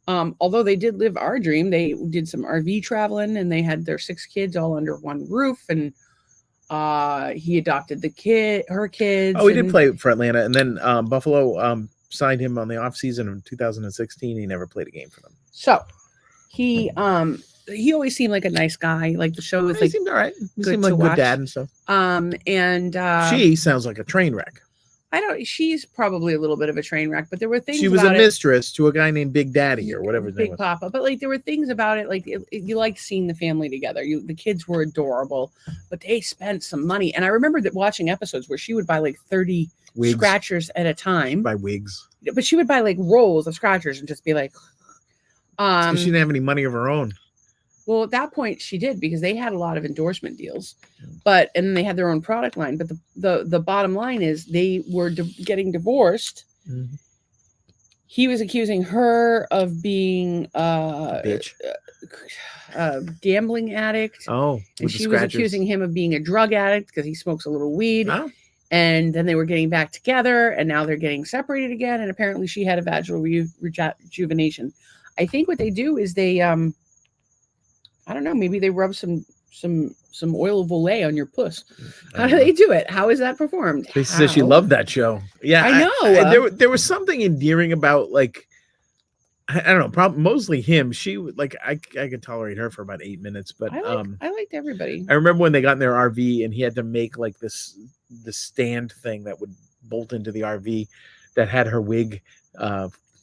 Although they did live our dream, they did some RV traveling and they had their 6 kids all under one roof. And he adopted her kids. Oh, he did play for Atlanta. And then Buffalo signed him on the off season of 2016. He never played a game for them. So he always seemed like a nice guy. Like the show was He seemed all right. He seemed like a good dad and stuff. She sounds like a train wreck. She's probably a little bit of a train wreck, but there were things. She was a mistress to a guy named Big Daddy or whatever his name was. Big Papa. But like there were things about it, like you liked seeing the family together. The kids were adorable, but they spent some money. And I remember that watching episodes where she would buy like 30 wigs. Scratchers at a time. Buy wigs. But she would buy like rolls of scratchers and just be like, she didn't have any money of her own. Well, at that point she did because they had a lot of endorsement deals, and they had their own product line. But the bottom line is they were getting divorced. Mm-hmm. He was accusing her of being a gambling addict. Oh, and she was accusing him of being a drug addict because he smokes a little weed. Oh. And then they were getting back together, and now they're getting separated again. And apparently, she had a vaginal rejuvenation. I think what they do is they I don't know. Maybe they rub some oil of Olay on your puss. How do they do it? How is that performed? They said she loved that show. Yeah, I know. There was something endearing about like I don't know. Probably mostly him. She like I could tolerate her for about 8 minutes, but I liked everybody. I remember when they got in their RV and he had to make like the stand thing that would bolt into the RV that had her wig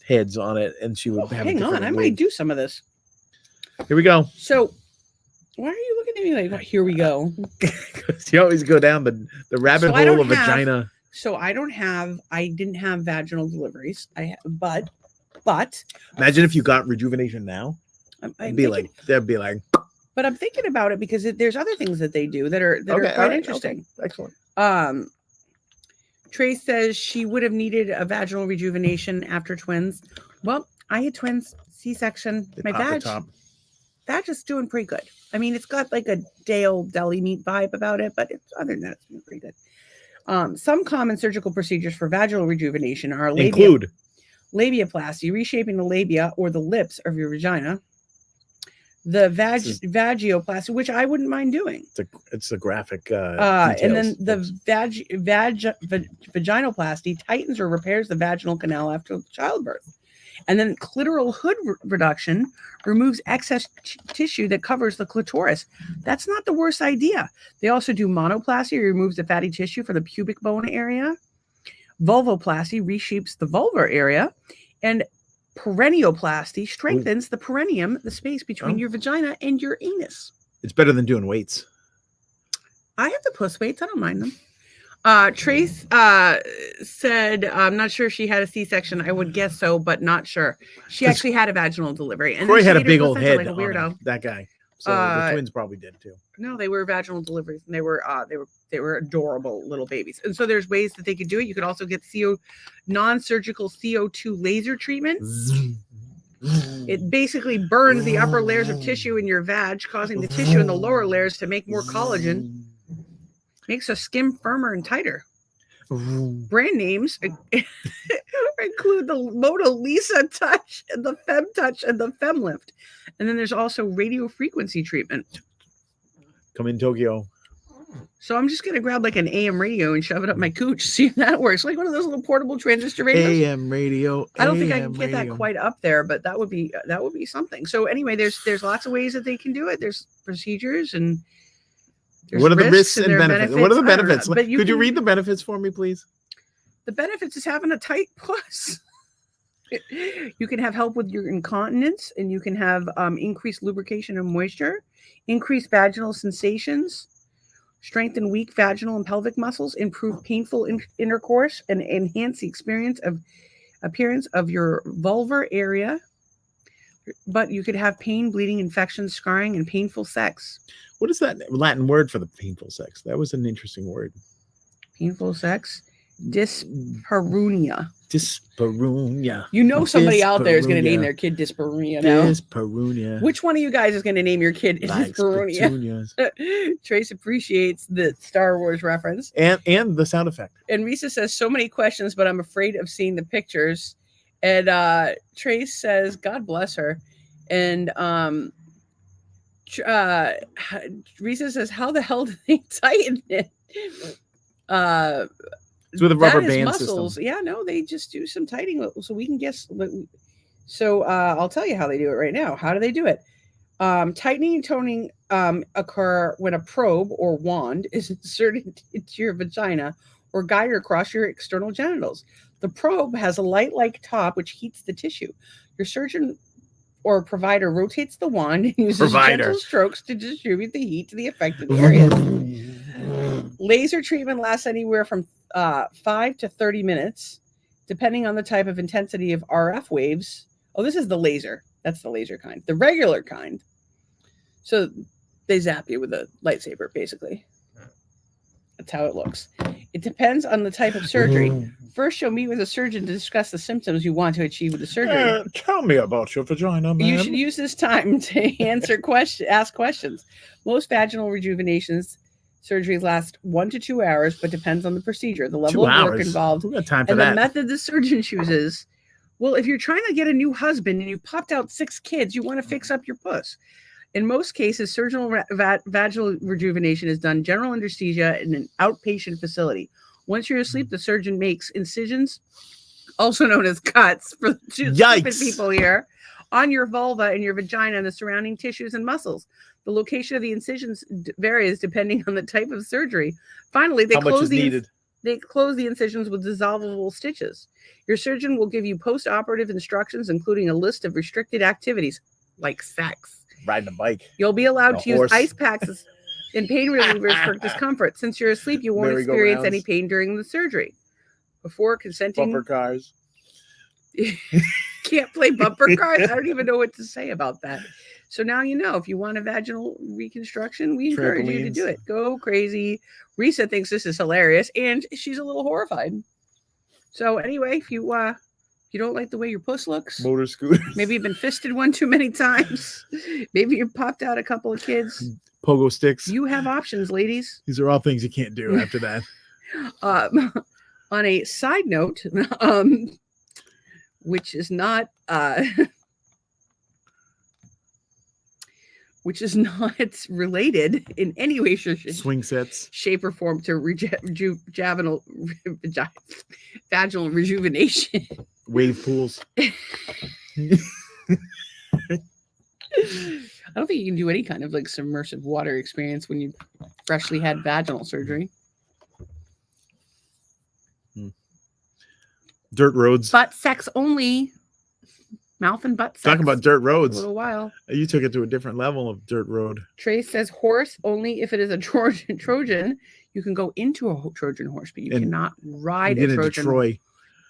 heads on it, and she would have. Hang on, I might do some of this. Here we go. So, why are you looking at me like, oh, here we go? Because you always go down the rabbit hole of vagina. So I didn't have vaginal deliveries. But imagine if you got rejuvenation now. They'd be like. But I'm thinking about it because there's other things that they do that are quite interesting. Okay. Excellent. Trace says she would have needed a vaginal rejuvenation after twins. Well, I had twins, C-section. My vag is doing pretty good. I mean, it's got like a day-old deli meat vibe about it, but other than that, it's doing pretty good. Some common surgical procedures for vaginal rejuvenation are include labiaplasty, reshaping the labia or the lips of your vagina. The vagioplasty, which I wouldn't mind doing. It's a graphic. And then the vaginoplasty tightens or repairs the vaginal canal after childbirth. And then clitoral hood reduction removes excess tissue that covers the clitoris. That's not the worst idea. They also do monoplasty, removes the fatty tissue for the pubic bone area. Vulvoplasty reshapes the vulvar area. And perineoplasty strengthens the perineum, the space between your vagina and your anus. It's better than doing weights. I have the puss weights. I don't mind them. Trace said, I'm not sure if she had a C-section. I would guess so, but not sure. She actually had a vaginal delivery. And Croy had a big old head. Like a weirdo. That guy. So the twins probably did too. No, they were vaginal deliveries, and they were adorable little babies. And so there's ways that they could do it. You could also get non-surgical CO2 laser treatment. It basically burns the upper layers of tissue in your vag, causing the tissue in the lower layers to make more collagen. Makes the skin firmer and tighter. Brand names include the Mona Lisa touch and the Fem touch and the Fem lift. And then there's also radio frequency treatment. Come in Tokyo. So I'm just gonna grab like an AM radio and shove it up my cooch, see if that works. Like one of those little portable transistor radios. AM radio. I don't think I can AM get that radio. quite up there, but that would be something. So anyway, there's lots of ways that they can do it. There's procedures and there's What are the risks and and there are benefits? What are the I don't know, benefits? but Could you read the benefits for me, please? The benefits is having a tight puss. You can have help with your incontinence, and you can have increased lubrication and moisture, increased vaginal sensations, strengthen weak vaginal and pelvic muscles, improve painful intercourse, and enhance the appearance of your vulvar area. But you could have pain, bleeding, infections, scarring, and painful sex. What is that Latin word for the painful sex? That was an interesting word. Painful sex, dyspareunia. Dyspareunia. You know somebody out there is going to name Dyspareunia. their kid dyspareunia now. Dyspareunia. Which one of you guys is going to name your kid Likes dyspareunia? petunias. Trace appreciates the Star Wars reference. And the sound effect. And Risa says, so many questions, but I'm afraid of seeing the pictures. And Trace says, God bless her. And Risa says, how the hell do they tighten it? It's with a rubber that is band muscles. system. Yeah, no, they just do some tightening. So we can guess. So I'll tell you how they do it right now. How do they do it? Tightening and toning occur when a probe or wand is inserted into your vagina or guided across your external genitals. The probe has a light-like top which heats the tissue. Your surgeon or provider rotates the wand and uses gentle strokes to distribute the heat to the affected areas. Laser treatment lasts anywhere from 5 to 30 minutes, depending on the type of intensity of RF waves. Oh, this is the laser. That's the laser kind. The regular kind. So they zap you with a lightsaber, basically. That's how it looks. It depends on the type of surgery. First, you'll meet with a surgeon to discuss the symptoms you want to achieve with the surgery. Tell me about your vagina, man. You should use this time to ask questions. Most vaginal rejuvenations surgeries last 1 to 2 hours, but depends on the procedure, the level 2 of work hours? involved, Who got time for and that? the method the surgeon chooses. Well, if you're trying to get a new husband and you popped out 6 kids, you want to fix up your puss. In most cases, surgical vaginal rejuvenation is done general anesthesia in an outpatient facility. Once you're asleep, the surgeon makes incisions, also known as cuts for the stupid people here, on your vulva and your vagina and the surrounding tissues and muscles. The location of the incisions varies depending on the type of surgery. Finally, they close the incisions with dissolvable stitches. Your surgeon will give you post-operative instructions, including a list of restricted activities like sex. Riding a bike. You'll be allowed to use horse. ice packs and pain relievers for discomfort. Since you're asleep, you won't experience any pain during the surgery. Before consenting, Bumper cars. can't play bumper cars. I don't even know what to say about that. So now you know, if you want a vaginal reconstruction, we encourage you to do it. Go crazy. Risa thinks this is hilarious, and she's a little horrified. So anyway, if you don't like the way your puss looks, Motor scooters. maybe you've been fisted one too many times, maybe you popped out a couple of kids. Pogo sticks. You have options, ladies. These are all things you can't do after that. On a side note, which is not related in any way, Swing sets. shape, or form to vaginal rejuvenation. Wave pools. I don't think you can do any kind of like submersive water experience when you freshly had vaginal surgery. Dirt roads. Butt sex only. Mouth and butt sex. Talking about dirt A roads. little while. You took it to a different level of dirt road. Trace says horse only if it is a Trojan. You can go into a Trojan horse, but you cannot ride a Trojan. Troy.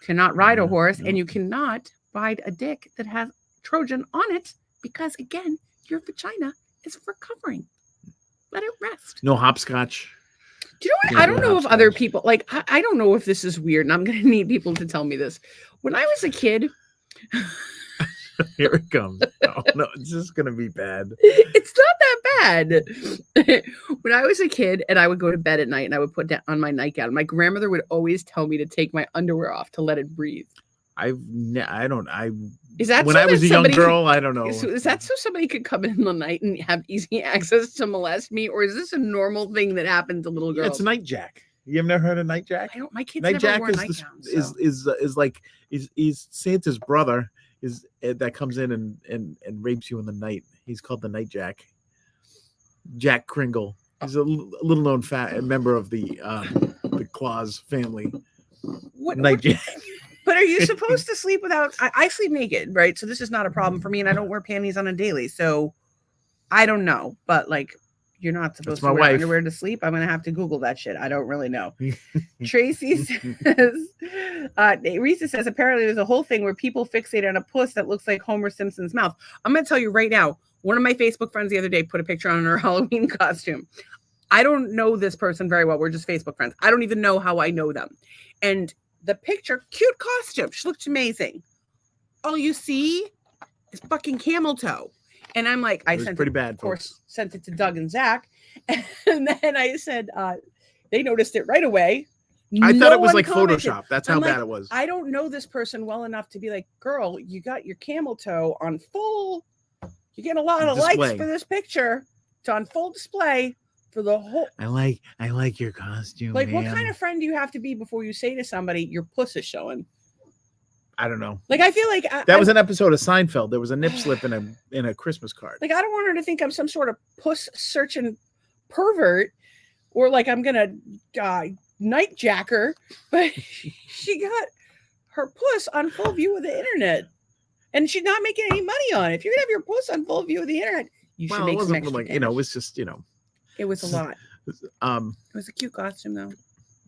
Cannot ride a horse, and you cannot ride a dick that has Trojan on it because, again, your vagina is recovering. Let it rest. No hopscotch. Do you know what? I don't know if other people, like, I don't know if this is weird, and I'm going to need people to tell me this. When I was a kid... Here it comes. Oh, no, it's just going to be bad. It's not that bad. When I was a kid and I would go to bed at night and I would put down on my nightgown, my grandmother would always tell me to take my underwear off to let it breathe. I Is that when so I was that a young somebody girl, I don't know. Is that so somebody could come in the night and have easy access to molest me, or is this a normal thing that happens to little Yeah, girls? it's a night jack. You have never heard of night jack? I don't. My kids Night never jack wore is nightgowns. is like is Santa's brother is that comes in and rapes you in the night. He's called the night jack. Jack Kringle. He's a little known member of the Claus family. Night jack. But are you supposed to sleep without? I sleep naked, right? So this is not a problem for me, and I don't wear panties on a daily. So I don't know, but like, you're not supposed to wear underwear to sleep. I'm gonna have to Google that shit. I don't really know. Tracy says, Risa says apparently there's a whole thing where people fixate on a puss that looks like Homer Simpson's mouth. I'm gonna tell you right now. One of my Facebook friends the other day put a picture on her Halloween costume. I don't know this person very well. We're just Facebook friends. I don't even know how I know them. And the picture, cute costume. She looked amazing. All you see is fucking camel toe. And I'm like, I sent pretty it, bad, of course, sent it to Doug and Zach. And then I said, they noticed it right away. I thought it was like commented. Photoshop. That's how bad it was. I don't know this person well enough to be like, girl, you got your camel toe on full. You're getting a lot of likes for this picture. It's on full display for the whole. I like your costume. Like, what kind of friend do you have to be before you say to somebody your puss is showing? I don't know. Like, I feel like that was an episode of Seinfeld. There was a nip slip in a Christmas card. Like, I don't want her to think I'm some sort of puss searching pervert, or like I'm gonna night jacker. But she got her puss on full view of the internet, and she's not making any money on it. If you're gonna have your puss on full view of the internet, you should make some extra like, damage. it was just, it was a lot. It was a cute costume though.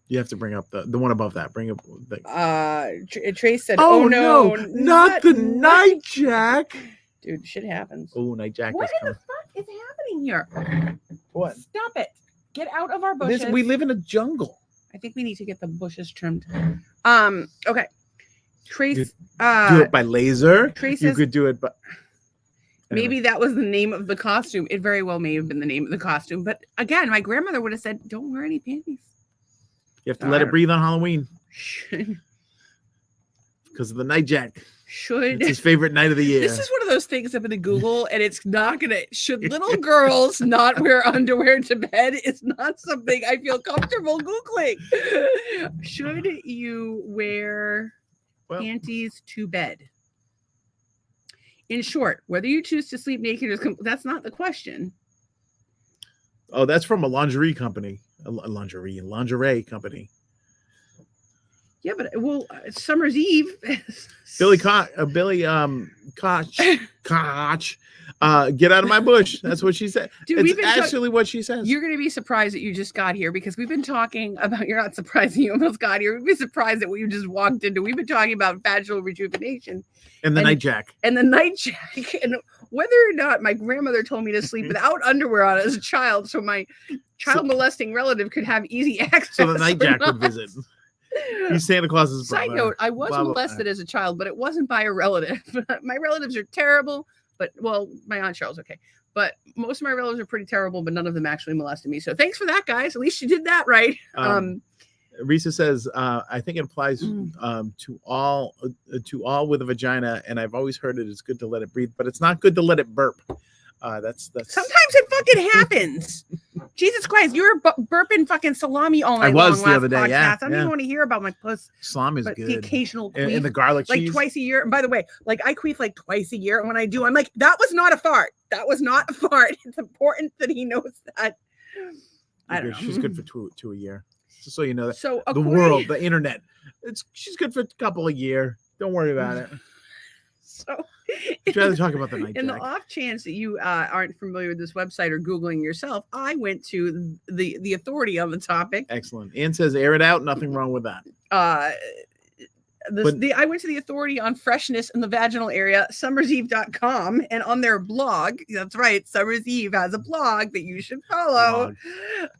You have to bring up the one above that. Bring up the Trace said, "Oh no, not the night jack." Dude, shit happens. Oh, night jack. What in the fuck is happening here? What? Stop it! Get out of our bushes. We live in a jungle. I think we need to get the bushes trimmed. Okay. Trace. Do it by laser. Trace you could do it, but maybe that was the name of the costume. It very well may have been the name of the costume. But again, my grandmother would have said, "Don't wear any panties." You have to let it breathe on Halloween. Because of the night jack. It's his favorite night of the year. This is one of those things I'm going to Google, and it's not going to. Should little girls not wear underwear to bed? It's not something I feel comfortable Googling. Should you wear panties to bed? In short, whether you choose to sleep naked or that's not the question. Oh, that's from a lingerie company. A lingerie company. Yeah, but Summer's Eve. Billy Koch, get out of my bush. That's what she said. Dude, it's actually what she says. You're going to be surprised that you just got here because we've been talking about. You're not surprised that you almost got here. We'd be surprised that what you just walked into. We've been talking about vaginal rejuvenation and the night jack and whether or not my grandmother told me to sleep without underwear on as a child, so my child molesting relative could have easy access. So the night jack would visit. He's Santa Claus's brother. Side note, I was molested as a child, but it wasn't by a relative. My relatives are terrible, but my Aunt Cheryl's okay. But most of my relatives are pretty terrible, but none of them actually molested me. So thanks for that, guys. At least you did that right. Risa says, I think it applies to all with a vagina, and I've always heard it's good to let it breathe, but it's not good to let it burp. That's sometimes it fucking happens. Jesus Christ, you were burping fucking salami all night long. I was the other day. Yeah, I don't even want to hear about my puss. Salami is good. The occasional queef, and the garlic cheese, like twice a year. And by the way, like I queef like twice a year, and when I do, I'm like, that was not a fart. That was not a fart. It's important that he knows that. I don't know. She's good for two a year. Just so you know that. So the world, the internet, she's good for a couple a year. Don't worry about it. So I'd rather talk about the night in jack. the off chance that you aren't familiar with this website or Googling yourself, I went to the authority on the topic. Excellent. Ann says, air it out. Nothing wrong with that. I went to the authority on freshness in the vaginal area, summerseve.com, and on their blog, that's right, Summer's Eve has a blog that you should follow.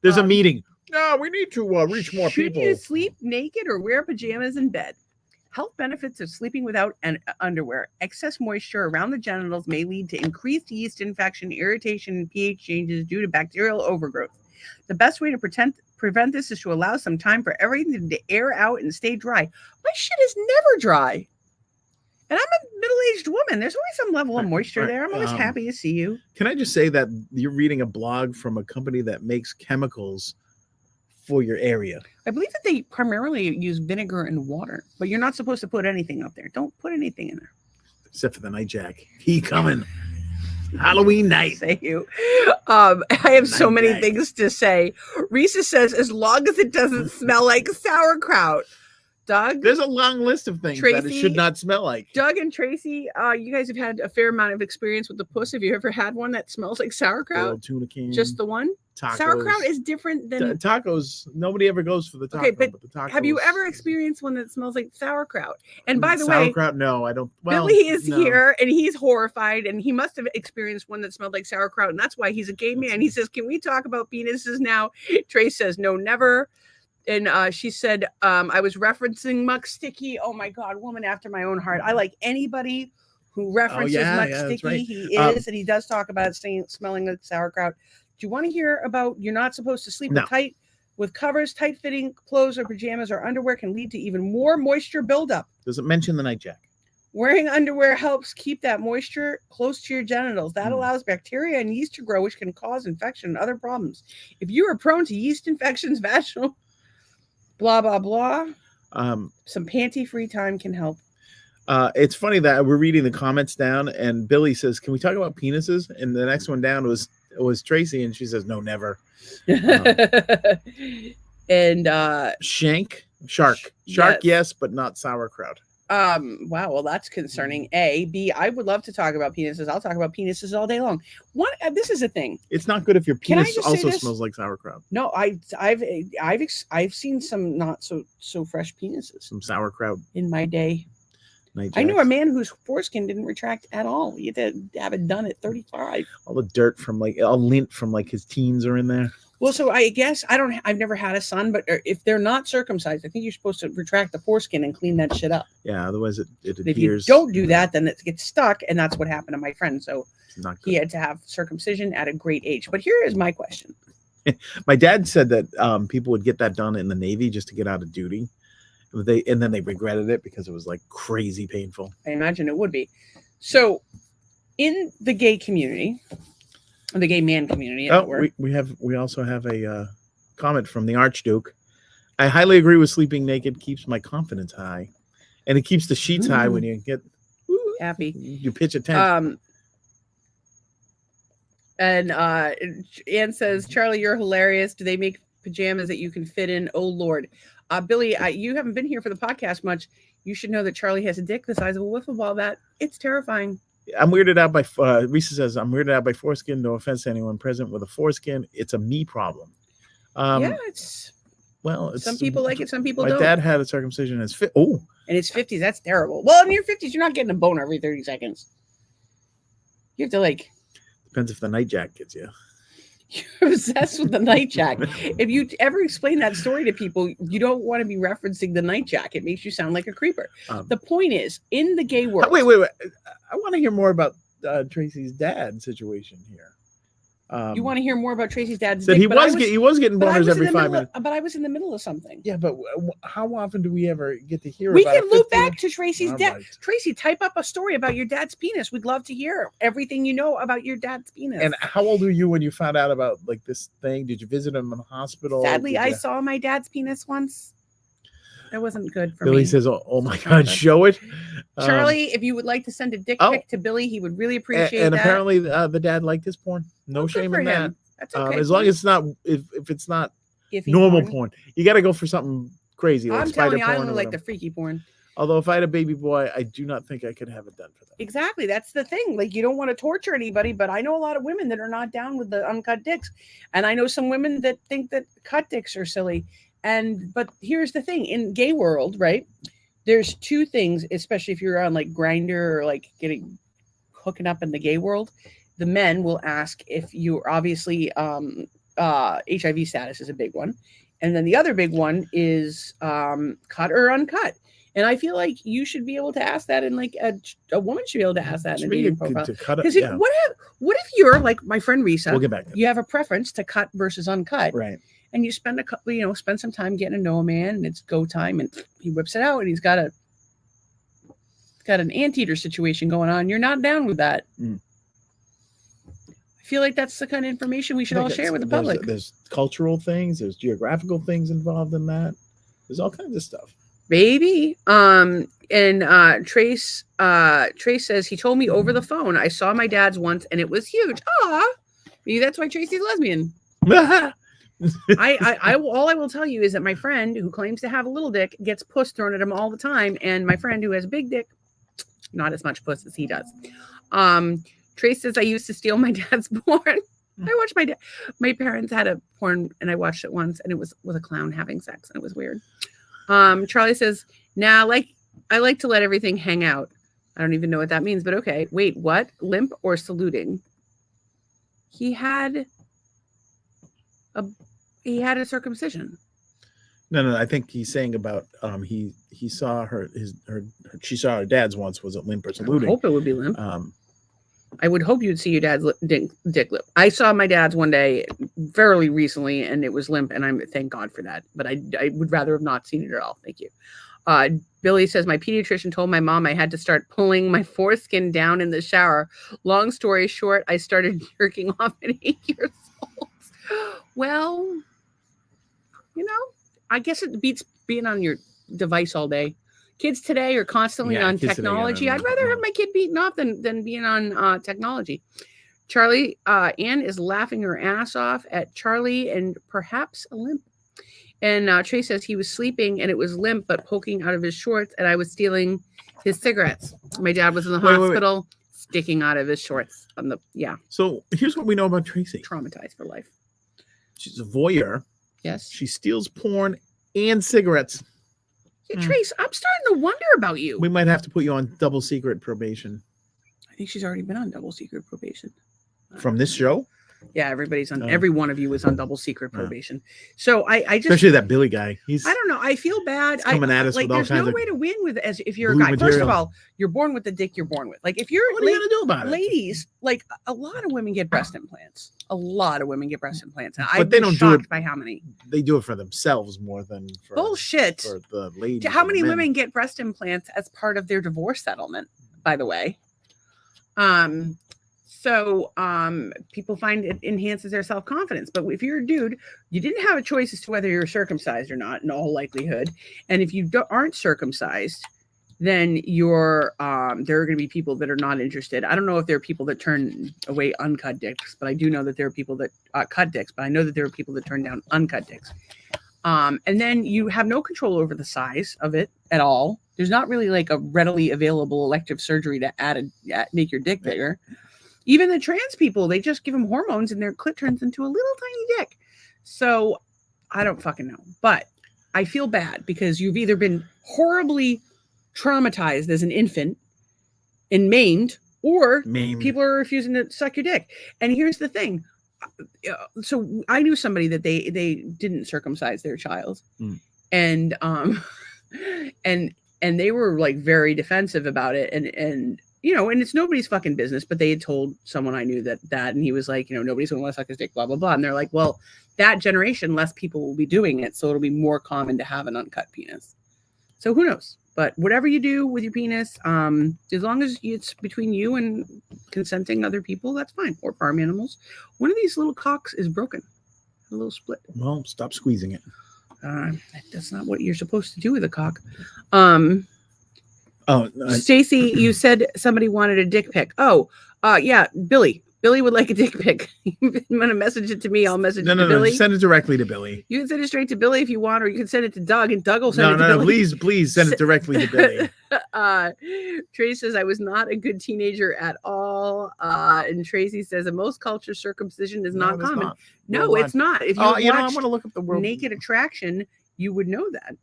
There's a meeting. No, we need to reach more people. Should you sleep naked or wear pajamas in bed? Health benefits of sleeping without underwear. Excess moisture around the genitals may lead to increased yeast infection, irritation, and pH changes due to bacterial overgrowth. The best way to prevent this is to allow some time for everything to air out and stay dry. My shit is never dry. And I'm a middle-aged woman. There's always some level of moisture Right. there. I'm always happy to see you. Can I just say that you're reading a blog from a company that makes chemicals for your area? I believe that they primarily use vinegar and water, but you're not supposed to put anything up there. Don't put anything in there. Except for the nightjack. He coming. Halloween night. Say you. I have so many Nightjack. things to say. Risa says, as long as it doesn't smell like sauerkraut. Doug? There's a long list of things that it Tracy- should not smell like. Doug and Tracy, you guys have had a fair amount of experience with the puss. Have you ever had one that smells like sauerkraut? Little tuna can. Just the one? tacos. Sauerkraut is different than. Tacos. Nobody ever goes for the taco. Okay, but the tacos. Have you ever experienced one that smells like sauerkraut? And by the way, sauerkraut? No, I don't. Well, Billy is no. here and he's horrified and he must have experienced one that smelled like sauerkraut. And that's why he's a gay man. He says, can we talk about penises now? Trace says, no, never. And she said, I was referencing Muck Sticky. Oh my God, woman after my own heart. I like anybody who references Muck that's Sticky. right. He is, and he does talk about it smelling like sauerkraut. Do you want to hear about you're not supposed to sleep No. with covers, tight fitting clothes or pajamas or underwear can lead to even more moisture buildup. Does it mention the nightjack? Wearing underwear helps keep that moisture close to your genitals. That allows bacteria and yeast to grow, which can cause infection and other problems. If you are prone to yeast infections, vaginal, blah, blah, blah, some panty-free time can help. It's funny that we're reading the comments down, and Billy says, "Can we talk about penises?" And the next one down was Tracy, and she says, "No, never." And shark, yes, but not sauerkraut. Wow, well, that's concerning. A, B, I would love to talk about penises. I'll talk about penises all day long. This is a thing. It's not good if your Can I penis just say also this? smells like sauerkraut. No, I've seen some not so fresh penises Some sauerkraut. in my day. Nightjacks. I knew a man whose foreskin didn't retract at all. You had to have it done at 35. All the dirt from all lint from his teens are in there. Well, so I guess I've never had a son, but if they're not circumcised, I think you're supposed to retract the foreskin and clean that shit up. Yeah, otherwise it But if you adheres. don't do that, then it gets stuck, and that's what happened to my friend. So It's not he good. had to have circumcision at a great age. But here is my question. My dad said that people would get that done in the Navy just to get out of duty. And then they regretted it because it was crazy painful. I imagine it would be. So in the gay community, the gay man community, as it were, we also have a comment from the Archduke. I highly agree with sleeping naked keeps my confidence high, and it keeps the sheets high when you get happy. you pitch a tent. And Anne says, Charlie, you're hilarious. Do they make pajamas that you can fit in? Oh Lord. Billy, you haven't been here for the podcast much. You should know that Charlie has a dick the size of a wiffle ball bat. It's terrifying. I'm weirded out by Risa says I'm weirded out by foreskin. No offense to anyone present with a foreskin. It's a me problem. Yeah, it's some people like it, some people my don't. dad had a circumcision in his in his 50s. That's terrible. Well, in your 50s, you're not getting a boner every 30 seconds. You have to depends if the nightjack gets you. You're obsessed with the nightjack. If you ever explain that story to people, you don't want to be referencing the nightjack. It makes you sound like a creeper. The point is, in the gay world. Wait. I want to hear more about Tracy's dad situation here. You want to hear more about Tracy's dad's that dick, he was getting boners every 5 minutes. But I was in the middle of something. Yeah, but how often do we ever get to hear We about can loop back to Tracy's dad. Right. Tracy, type up a story about your dad's penis. We'd love to hear everything you know about your dad's penis. And how old were you when you found out about this thing? Did you visit him in the hospital? Sadly, I saw my dad's penis once. That wasn't good for me. Billy says, oh my God, show it. Charlie, if you would like to send a dick pic to Billy, he would really appreciate and that. apparently the dad liked his porn. No shame in that. That's okay. As long as it's not, if it's not normal porn, you got to go for something crazy. I'm telling you, I only like the freaky porn. Although if I had a baby boy, I do not think I could have it done for them. Exactly. That's the thing. You don't want to torture anybody, but I know a lot of women that are not down with the uncut dicks. And I know some women that think that cut dicks are silly. But here's the thing. In gay world, right, there's two things, especially if you're on Grindr or hooking up in the gay world. The men will ask if you're obviously HIV status is a big one. And then the other big one is cut or uncut. And I feel like you should be able to ask that in a woman should be able to ask that in a dating profile. Because what if you're like my friend Risa? We'll get back to you have a preference to cut versus uncut. Right. And you spend spend some time getting to know a man and it's go time and he whips it out and he's got a got an anteater situation going on. You're not down with that. Mm. I feel like that's the kind of information we should all share with the public. There's cultural things, there's geographical things involved in that. There's all kinds of stuff. Baby. Trace says he told me over the phone. I saw my dad's once and it was huge. Aw, maybe that's why Tracy's lesbian. All I will tell you is that my friend who claims to have a little dick gets puss thrown at him all the time, and my friend who has a big dick, not as much puss as he does. Trace says I used to steal my dad's porn. I watched my parents had a porn and I watched it once, and it was with a clown having sex, and it was weird. Charlie says, "Nah, I like to let everything hang out." I don't even know what that means, but okay. Wait, what? Limp or saluting? He had a circumcision. No. I think he's saying about he saw she saw her dad's once. Was it limp or saluting? I hope it would be limp. I would hope you'd see your dad's dick limp. I saw my dad's one day fairly recently, and it was limp, and I'm thank God for that. But I would rather have not seen it at all. Thank you. Billy says my pediatrician told my mom I had to start pulling my foreskin down in the shower. Long story short, I started jerking off at 8 years old. Well, I guess it beats being on your device all day. Kids today are constantly on technology. I'd rather have my kid beaten off than being on technology. Charlie, Anne is laughing her ass off at Charlie and perhaps a limp. And Trey says he was sleeping and it was limp but poking out of his shorts, and I was stealing his cigarettes. My dad was in the hospital, sticking out of his shorts. So here's what we know about Tracy. Traumatized for life. She's a voyeur. Yes. She steals porn and cigarettes. Yeah, Trace, I'm starting to wonder about you. We might have to put you on double secret probation. I think she's already been on double secret probation. From this show? Yeah, everybody's on. Every one of you is on double secret probation. So I just, especially that Billy guy. I don't know. I feel bad. Coming at us with all kinds of. There's no way to win with as if you're a guy. Material. First of all, you're born with the dick you're born with. Like if you're, what are you gonna do about it? Ladies, like a lot of women get breast implants. A lot of women get breast implants, and But they don't do it by how many. They do it for themselves more than for bullshit. For the ladies. How many women get breast implants as part of their divorce settlement? By the way, So people find it enhances their self-confidence. But if you're a dude, you didn't have a choice as to whether you're circumcised or not, in all likelihood. And if you aren't circumcised, then you're there are going to be people that are not interested. I don't know if there are people that turn away uncut dicks, but I do know that there are people that cut dicks. But I know that there are people that turn down uncut dicks. And then you have no control over the size of it at all. There's not really like a readily available elective surgery to make your dick bigger. Even the trans people, they just give them hormones and their clit turns into a little tiny dick. So I don't fucking know. But I feel bad because you've either been horribly traumatized as an infant and maimed, or people are refusing to suck your dick. And here's the thing. So I knew somebody that they didn't circumcise their child. And they were like very defensive about it. And and it's nobody's fucking business, but they had told someone I knew that, and he was like, nobody's going to want to suck his dick, blah, blah, blah. And they're like, well, that generation, less people will be doing it. So it'll be more common to have an uncut penis. So who knows? But whatever you do with your penis, as long as it's between you and consenting other people, that's fine. Or farm animals. One of these little cocks is broken. A little split. Well, stop squeezing it. That's not what you're supposed to do with a cock. Stacy, you said somebody wanted a dick pic. Yeah, Billy. Billy would like a dick pic. I'm gonna message it to me. I'll message it to Billy. Send it directly to Billy. You can send it straight to Billy if you want, or you can send it to Doug, and Doug will send it to Billy. Please send it directly to Billy. Tracy says I was not a good teenager at all. And Tracy says in most cultures circumcision is not common. No, it's not. If you I want to look up the world Naked Attraction, you would know that.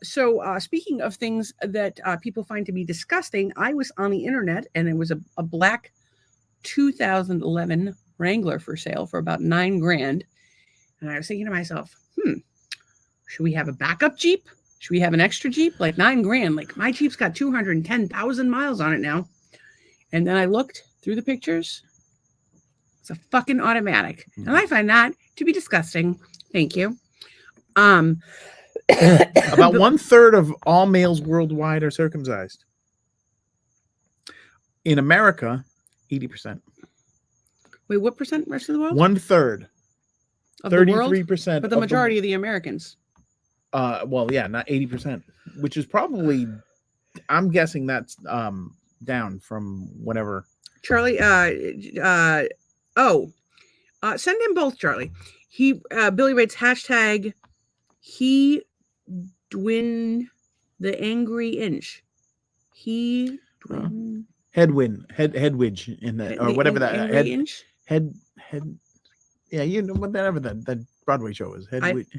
So speaking of things that people find to be disgusting, I was on the internet and it was a black 2011 Wrangler for sale for about $9,000. And I was thinking to myself, should we have a backup Jeep? Should we have an extra Jeep? Like $9,000. Like my Jeep's got 210,000 miles on it now. And then I looked through the pictures. It's a fucking automatic. And I find that to be disgusting. Thank you. About 1/3 of all males worldwide are circumcised. In America, 80%. Wait, what percent rest of the world? 1/3. Of the world? 33%. But the majority of the Americans. Well, yeah, not 80%, which is probably, I'm guessing that's down from whatever. Charlie, send him both, Charlie. Billy writes hashtag he dwin the angry inch. He dwin Headwidge in that, or whatever that angry inch. head. Yeah, you know whatever that Broadway show is.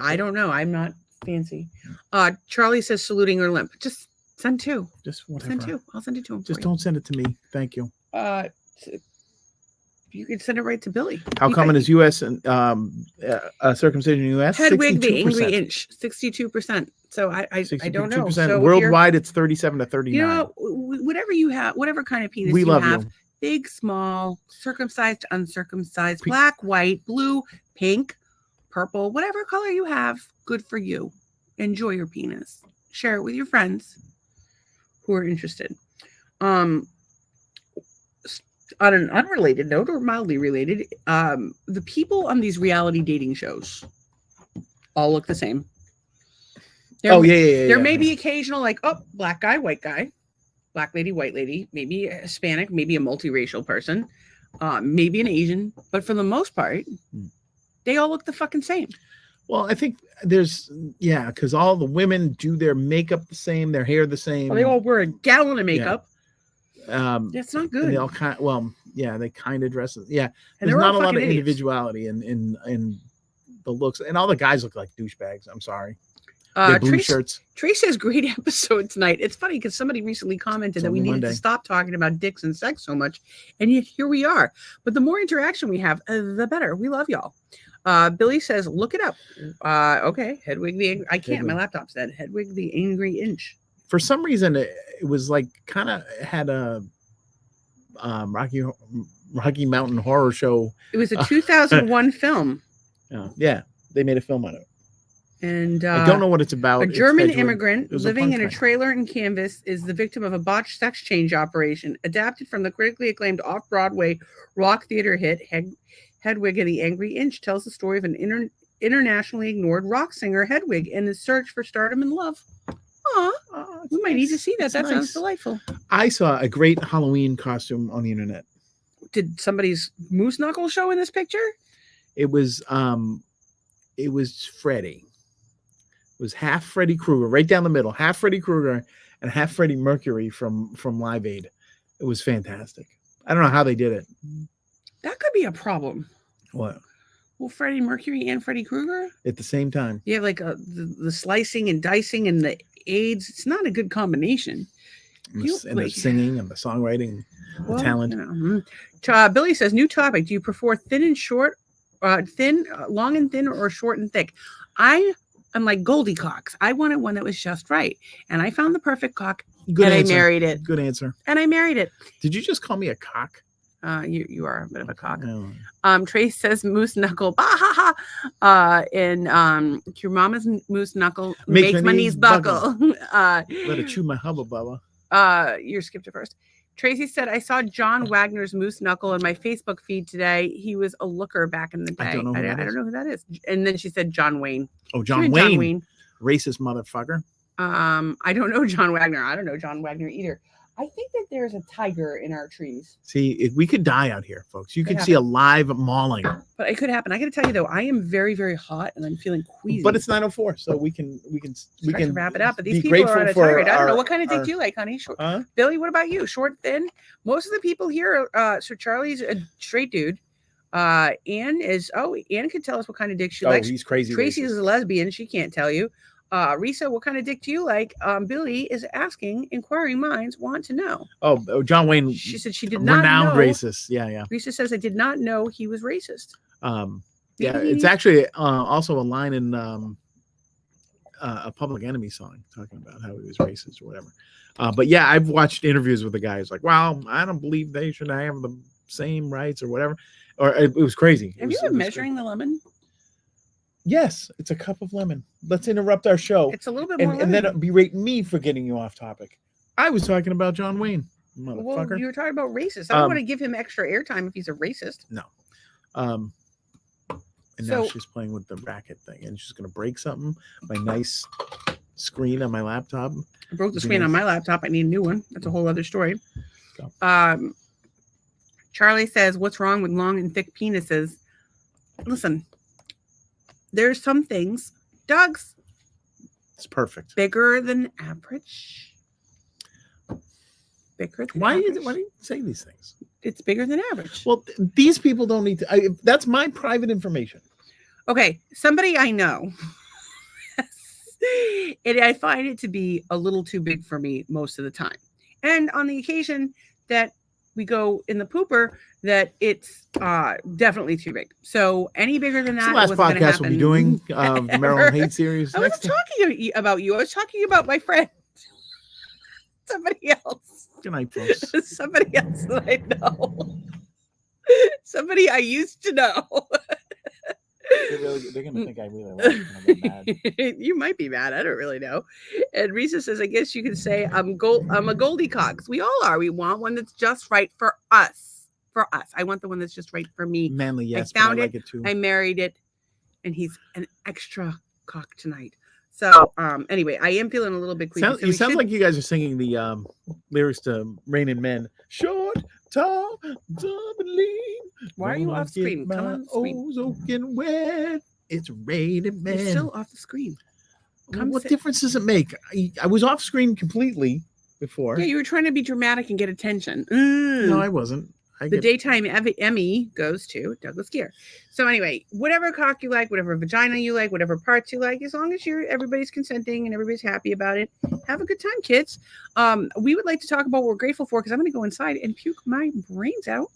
I don't know. I'm not fancy. Charlie says saluting or limp. Just send two. Just whatever. Send two. I'll send it to him. Just don't send it to me. Thank you. You can send it right to Billy. How common is U.S. and circumcision in the U.S.? Hedwig the angry inch, 62%. So I don't know. So worldwide, it's 37 to 39. You know, whatever you have, whatever kind of penis we you love have, you. big, small, circumcised, uncircumcised, black, white, blue, pink, purple, whatever color you have, good for you. Enjoy your penis. Share it with your friends who are interested. On an unrelated note or mildly related, the people on these reality dating shows all look the same. There may be occasional, like, black guy, white guy, black lady, white lady, maybe a Hispanic, maybe a multiracial person, maybe an Asian, but for the most part, they all look the fucking same. Well, I think because all the women do their makeup the same, their hair the same. Well, they all wear a gallon of makeup. That's not good. They all they kind of dress. Yeah, and there's not a lot of idiots. Individuality in the looks, and all the guys look like douchebags. I'm sorry. Blue shirts. Trace says great episode tonight. It's funny because somebody recently commented that we needed to stop talking about dicks and sex so much, and yet here we are. But the more interaction we have, the better. We love y'all. Billy says, look it up. Okay, Hedwig the Angry. I can't. My laptop said Hedwig the Angry Inch. For some reason, it was like kind of had a Rocky Mountain Horror Show. It was a 2001 film. Yeah, they made a film on it. And I don't know what it's about. A German immigrant living in a trailer in Kansas is the victim of a botched sex change operation, adapted from the critically acclaimed off-Broadway rock theater hit Hedwig and the Angry Inch. Tells the story of an internationally ignored rock singer, Hedwig, in his search for stardom and love. We might need to see that. That sounds delightful. I saw a great Halloween costume on the internet. Did somebody's moose knuckle show in this picture? It was Freddy. It was half Freddy Krueger, right down the middle, half Freddy Krueger and half Freddie Mercury from Live Aid. It was fantastic. I don't know how they did it. That could be a problem. What? Well, Freddie Mercury and Freddy Krueger at the same time. You have like the slicing and dicing and the AIDS. It's not a good combination. And the singing and the songwriting, the talent. You know. Billy says, new topic. Do you prefer thin and short, long and thin, or short and thick? I'm like Goldie Cox. I wanted one that was just right. And I found the perfect cock. Good answer. I married it. Good answer. And I married it. Did you just call me a cock? You are a bit of a cock. Oh. Trace says moose knuckle. Bah, ha, ha. And your mama's moose knuckle makes my knees buckle. Let it chew my hubba bubba. You skipped it first. Tracy said, I saw John Wagner's moose knuckle in my Facebook feed today. He was a looker back in the day. I don't know who that is. And then she said John Wayne. Oh, John Wayne. Racist motherfucker. I don't know John Wagner. I don't know John Wagner either. I think that there's a tiger in our trees. See, we could die out here, folks. You could see a live mauling. But it could happen. I got to tell you though, I am very, very hot and I'm feeling queasy. But it's 9:04, so we can wrap it up. But these people are on a tirade. I don't know what kind of dick do you like, honey. Short. Billy, what about you? Short, thin? Most of the people here. So Charlie's a straight dude. Anne can tell us what kind of dick she likes. He's crazy. Tracy is a lesbian. She can't tell you. Risa, what kind of dick do you like? Billy is asking. Inquiring minds want to know. Oh, John Wayne. She said she did not know. Renowned racist. Yeah. Risa says I did not know he was racist. Yeah, it's actually also a line in a Public Enemy song talking about how he was racist or whatever. But yeah, I've watched interviews with the guys like, well, I don't believe they should have the same rights or whatever. Or it was crazy. Have you been measuring the lemon? Yes, it's a cup of lemon. Let's interrupt our show. It's a little bit more and then berate me for getting you off topic. I was talking about John Wayne. Well, motherfucker. you were talking about racist. I don't Um, want to give him extra airtime if he's a racist. And now So- she's playing with the racket thing, and she's gonna break something. My nice screen on my laptop. I broke the Be screen on nice. my laptop. I need a new one. That's a whole other story. So. Charlie says, "What's wrong with long and thick penises?" Listen, there's some things. Doug's It's perfect. bigger than average. Bigger than Why do average. you say these things? It's bigger than average. Well, these people don't need to. That's my private information. Okay, somebody I know, and I find it to be a little too big for me most of the time. And on the occasion that we go in the pooper, that it's definitely too big. So any bigger than It's that, the last it wasn't gonna podcast we'll be doing the Maryland Hate series. I wasn't talking about you. I was talking about my friend, somebody else. Good night, folks. Somebody else that I know. Somebody I used to know. They're gonna think I really like them. I get mad. You might be mad. I don't really know. And Risa says, I guess you could say I'm a Goldie Cox. We all are. We want one that's just right for us. For us. I want the one that's just right for me. Manly, yes, found but I like it too. I married it, and he's an extra cock tonight. So anyway, I am feeling a little bit queasy. Sounds, So it we sounds should- like you guys are singing the lyrics to Rain and Men. Short, tall, double lean. Why are you off screen? Come on screen. Soaking wet. It's raining men. You're still off the screen. Come What sit- difference does it make? I was off screen completely before. Yeah, you were trying to be dramatic and get attention. No, I wasn't. The daytime Emmy goes to Douglas Gear. So anyway, whatever cock you like, whatever vagina you like, whatever parts you like, as long as everybody's consenting and everybody's happy about it, have a good time, kids. We would like to talk about what we're grateful for because I'm going to go inside and puke my brains out.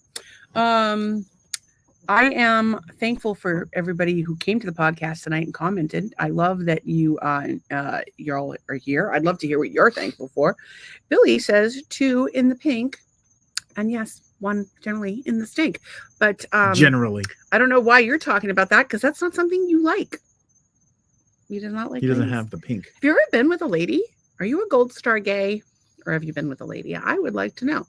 I am thankful for everybody who came to the podcast tonight and commented. I love that you all are here. I'd love to hear what you're thankful for. Billy says 2 in the pink, and yes, 1 generally in the stink. But generally, I don't know why you're talking about that because that's not something you like. You do not like. he doesn't ladies. have the pink. Have you ever been with a lady? Are you a gold star gay? Or have you been with a lady? I would like to know.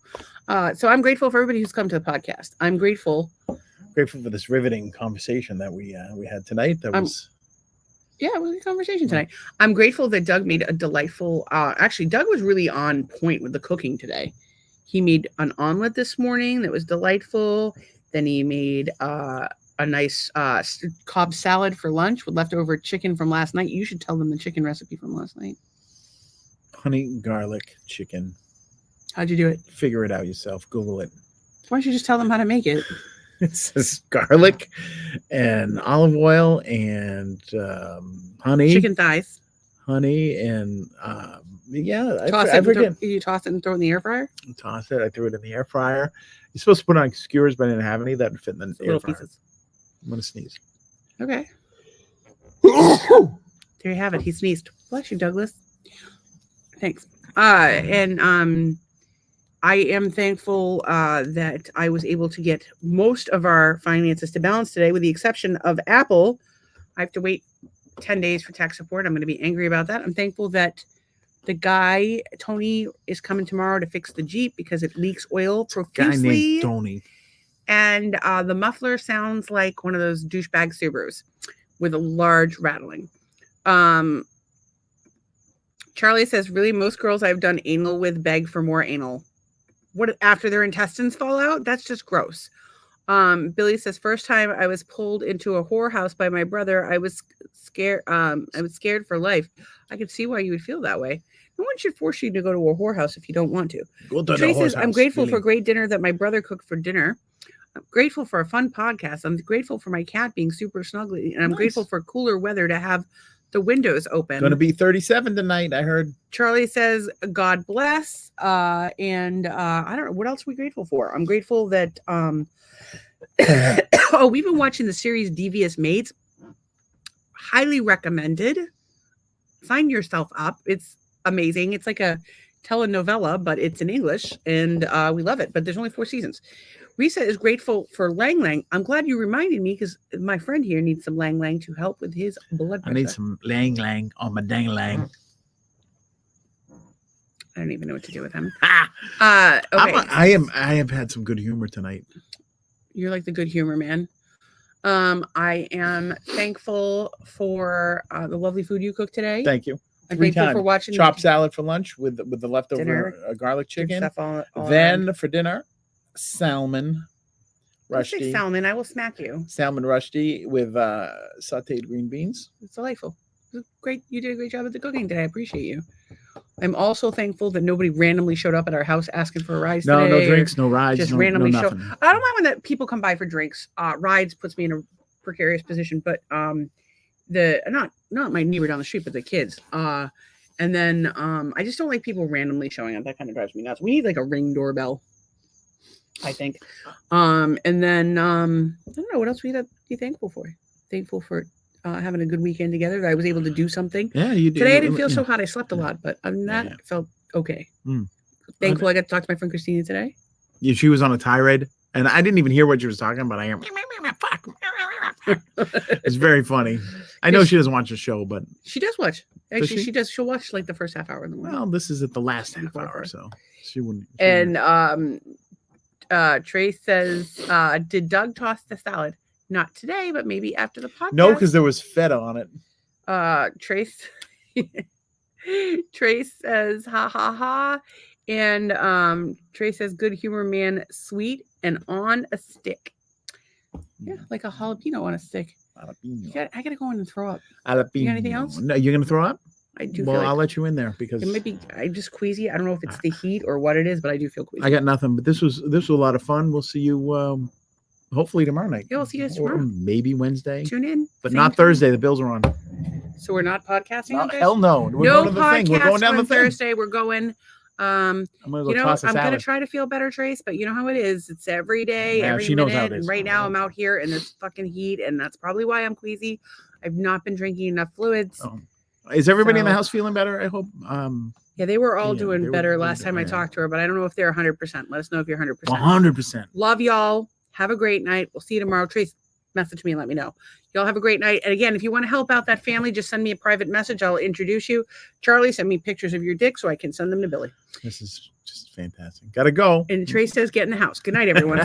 So I'm grateful for everybody who's come to the podcast. I'm grateful. Grateful for this riveting conversation that we had tonight. That was Yeah, it was a conversation tonight. I'm grateful that Doug made a delightful. Actually, Doug was really on point with the cooking today. He made an omelet this morning that was delightful. Then he made a nice Cobb salad for lunch with leftover chicken from last night. You should tell them the chicken recipe from last night. honey garlic chicken. How'd you do it? Figure it out yourself. Google it. Why don't you just tell them how to make it? It says garlic and olive oil and honey, Chicken thighs. honey and yeah. Toss I it. forget. You toss it and throw it in the air fryer. Toss it. I threw it in the air fryer. You're supposed to put it on skewers, but I didn't have any that would fit in the air Little fryer. pieces. I'm gonna sneeze. Okay. There you have it. He sneezed. Bless you, Douglas. Thanks. And I am thankful that I was able to get most of our finances to balance today, with the exception of Apple. I have to wait 10 days for tech support. I'm going to be angry about that. I'm thankful that the guy, Tony, is coming tomorrow to fix the Jeep because it leaks oil Guy profusely. named Tony. And the muffler sounds like one of those douchebag Subarus with a large rattling. Charlie says, really, most girls I've done anal with beg for more anal. What, after their intestines fall out? That's just gross. Billy says, first time I was pulled into a whorehouse by my brother, I was scared. I was scared for life. I could see why you would feel that way. No one should force you to go to a whorehouse if you don't want to. Tracy says, I'm grateful for great dinner that my brother cooked for dinner. I'm grateful for a fun podcast. I'm grateful for my cat being super snuggly. And I'm grateful for cooler weather to have the windows open. Going to be 37 tonight, I heard. Charlie says, God bless. And I don't know. What else are we grateful for? I'm grateful that, we've been watching the series Devious Mates. Highly recommended. Sign yourself up. It's amazing. It's like a telenovela, but it's in English, and we love it. But there's only 4 seasons. Risa is grateful for Lang Lang. I'm glad you reminded me because my friend here needs some Lang Lang to help with his blood pressure. I need some lang lang on my dang lang. I don't even know what to do with him. Ah, Okay. I have had some good humor tonight. You're like the good humor man. I am thankful for the lovely food you cooked today. Thank you. I'm 3 thankful times. for watching Chopped salad for lunch with the leftover Dinner. garlic good chicken. stuff all Then around. for dinner, salmon Don't say rusty. salmon. I will smack you. Salmon rusty with sautéed green beans. It's delightful. It was great. You did a great job at the cooking today. I appreciate you. I'm also thankful that nobody randomly showed up at our house asking for a ride No, today. no or drinks, no rides, just no randomly show. nothing. I don't mind when that people come by for drinks. Rides puts me in a precarious position, but the not my neighbor down the street, but the kids. And then I just don't like people randomly showing up. That kind of drives me nuts. We need like a Ring doorbell, I think. And then I don't know what else we got to be thankful for. Thankful for having a good weekend together. That I was able to do something. Yeah, you did. Today I didn't feel yeah. so hot. I slept a lot, but other than that, Yeah. I felt okay. Mm. Thankful I got to talk to my friend Christina today. Yeah, she was on a tirade, and I didn't even hear what she was talking about. I am. It's very funny. I know she doesn't watch the show, but She does watch. Does Actually, she? she does. She'll watch like the first half hour in the morning. well, this is at the last half Before hour, her. so she wouldn't. And Trace says, did Doug toss the salad? Not today, but maybe after the podcast. no, because there was feta on it. Trace Trace says, ha ha ha. And Trace says, good humor man, sweet and on a stick. Yeah, like a jalapeno on a stick. Jalapeno. I gotta go in and throw up. Jalapeno. You got anything else? No, you're gonna throw up? I do Well, feel like I'll let you in there because it might be. I'm just queasy. I don't know if it's the heat or what it is, but I do feel queasy. I got nothing. But this was a lot of fun. We'll see you hopefully tomorrow night. Yeah, we'll see you guys Or tomorrow. maybe Wednesday, Tune in, but same not time. Thursday. The Bills are on. So we're not podcasting. on Thursday? Hell no. We're No going to the thing. We're going podcast down the on thing. Thursday. We're going. I'm gonna go You know, toss a I'm gonna salad. try to feel better, Trace, but you know how it is. It's every day, Yeah, every she knows how minute. it And is. right now, I'm out here in this fucking heat, and that's probably why I'm queasy. I've not been drinking enough fluids. Oh. Is everybody in the So- house feeling better? I hope. Yeah, they were all Yeah, doing they were better doing last time I better, yeah. talked to her, but I don't know if they're 100%. Let us know if you're 100%. 100%. Love y'all. Have a great night. We'll see you tomorrow. Trace, message me and let me know. Y'all have a great night. And again, if you want to help out that family, just send me a private message. I'll introduce you. Charlie, send me pictures of your dick so I can send them to Billy. This is just fantastic. Gotta go. And Trace says, get in the house. Good night, everyone.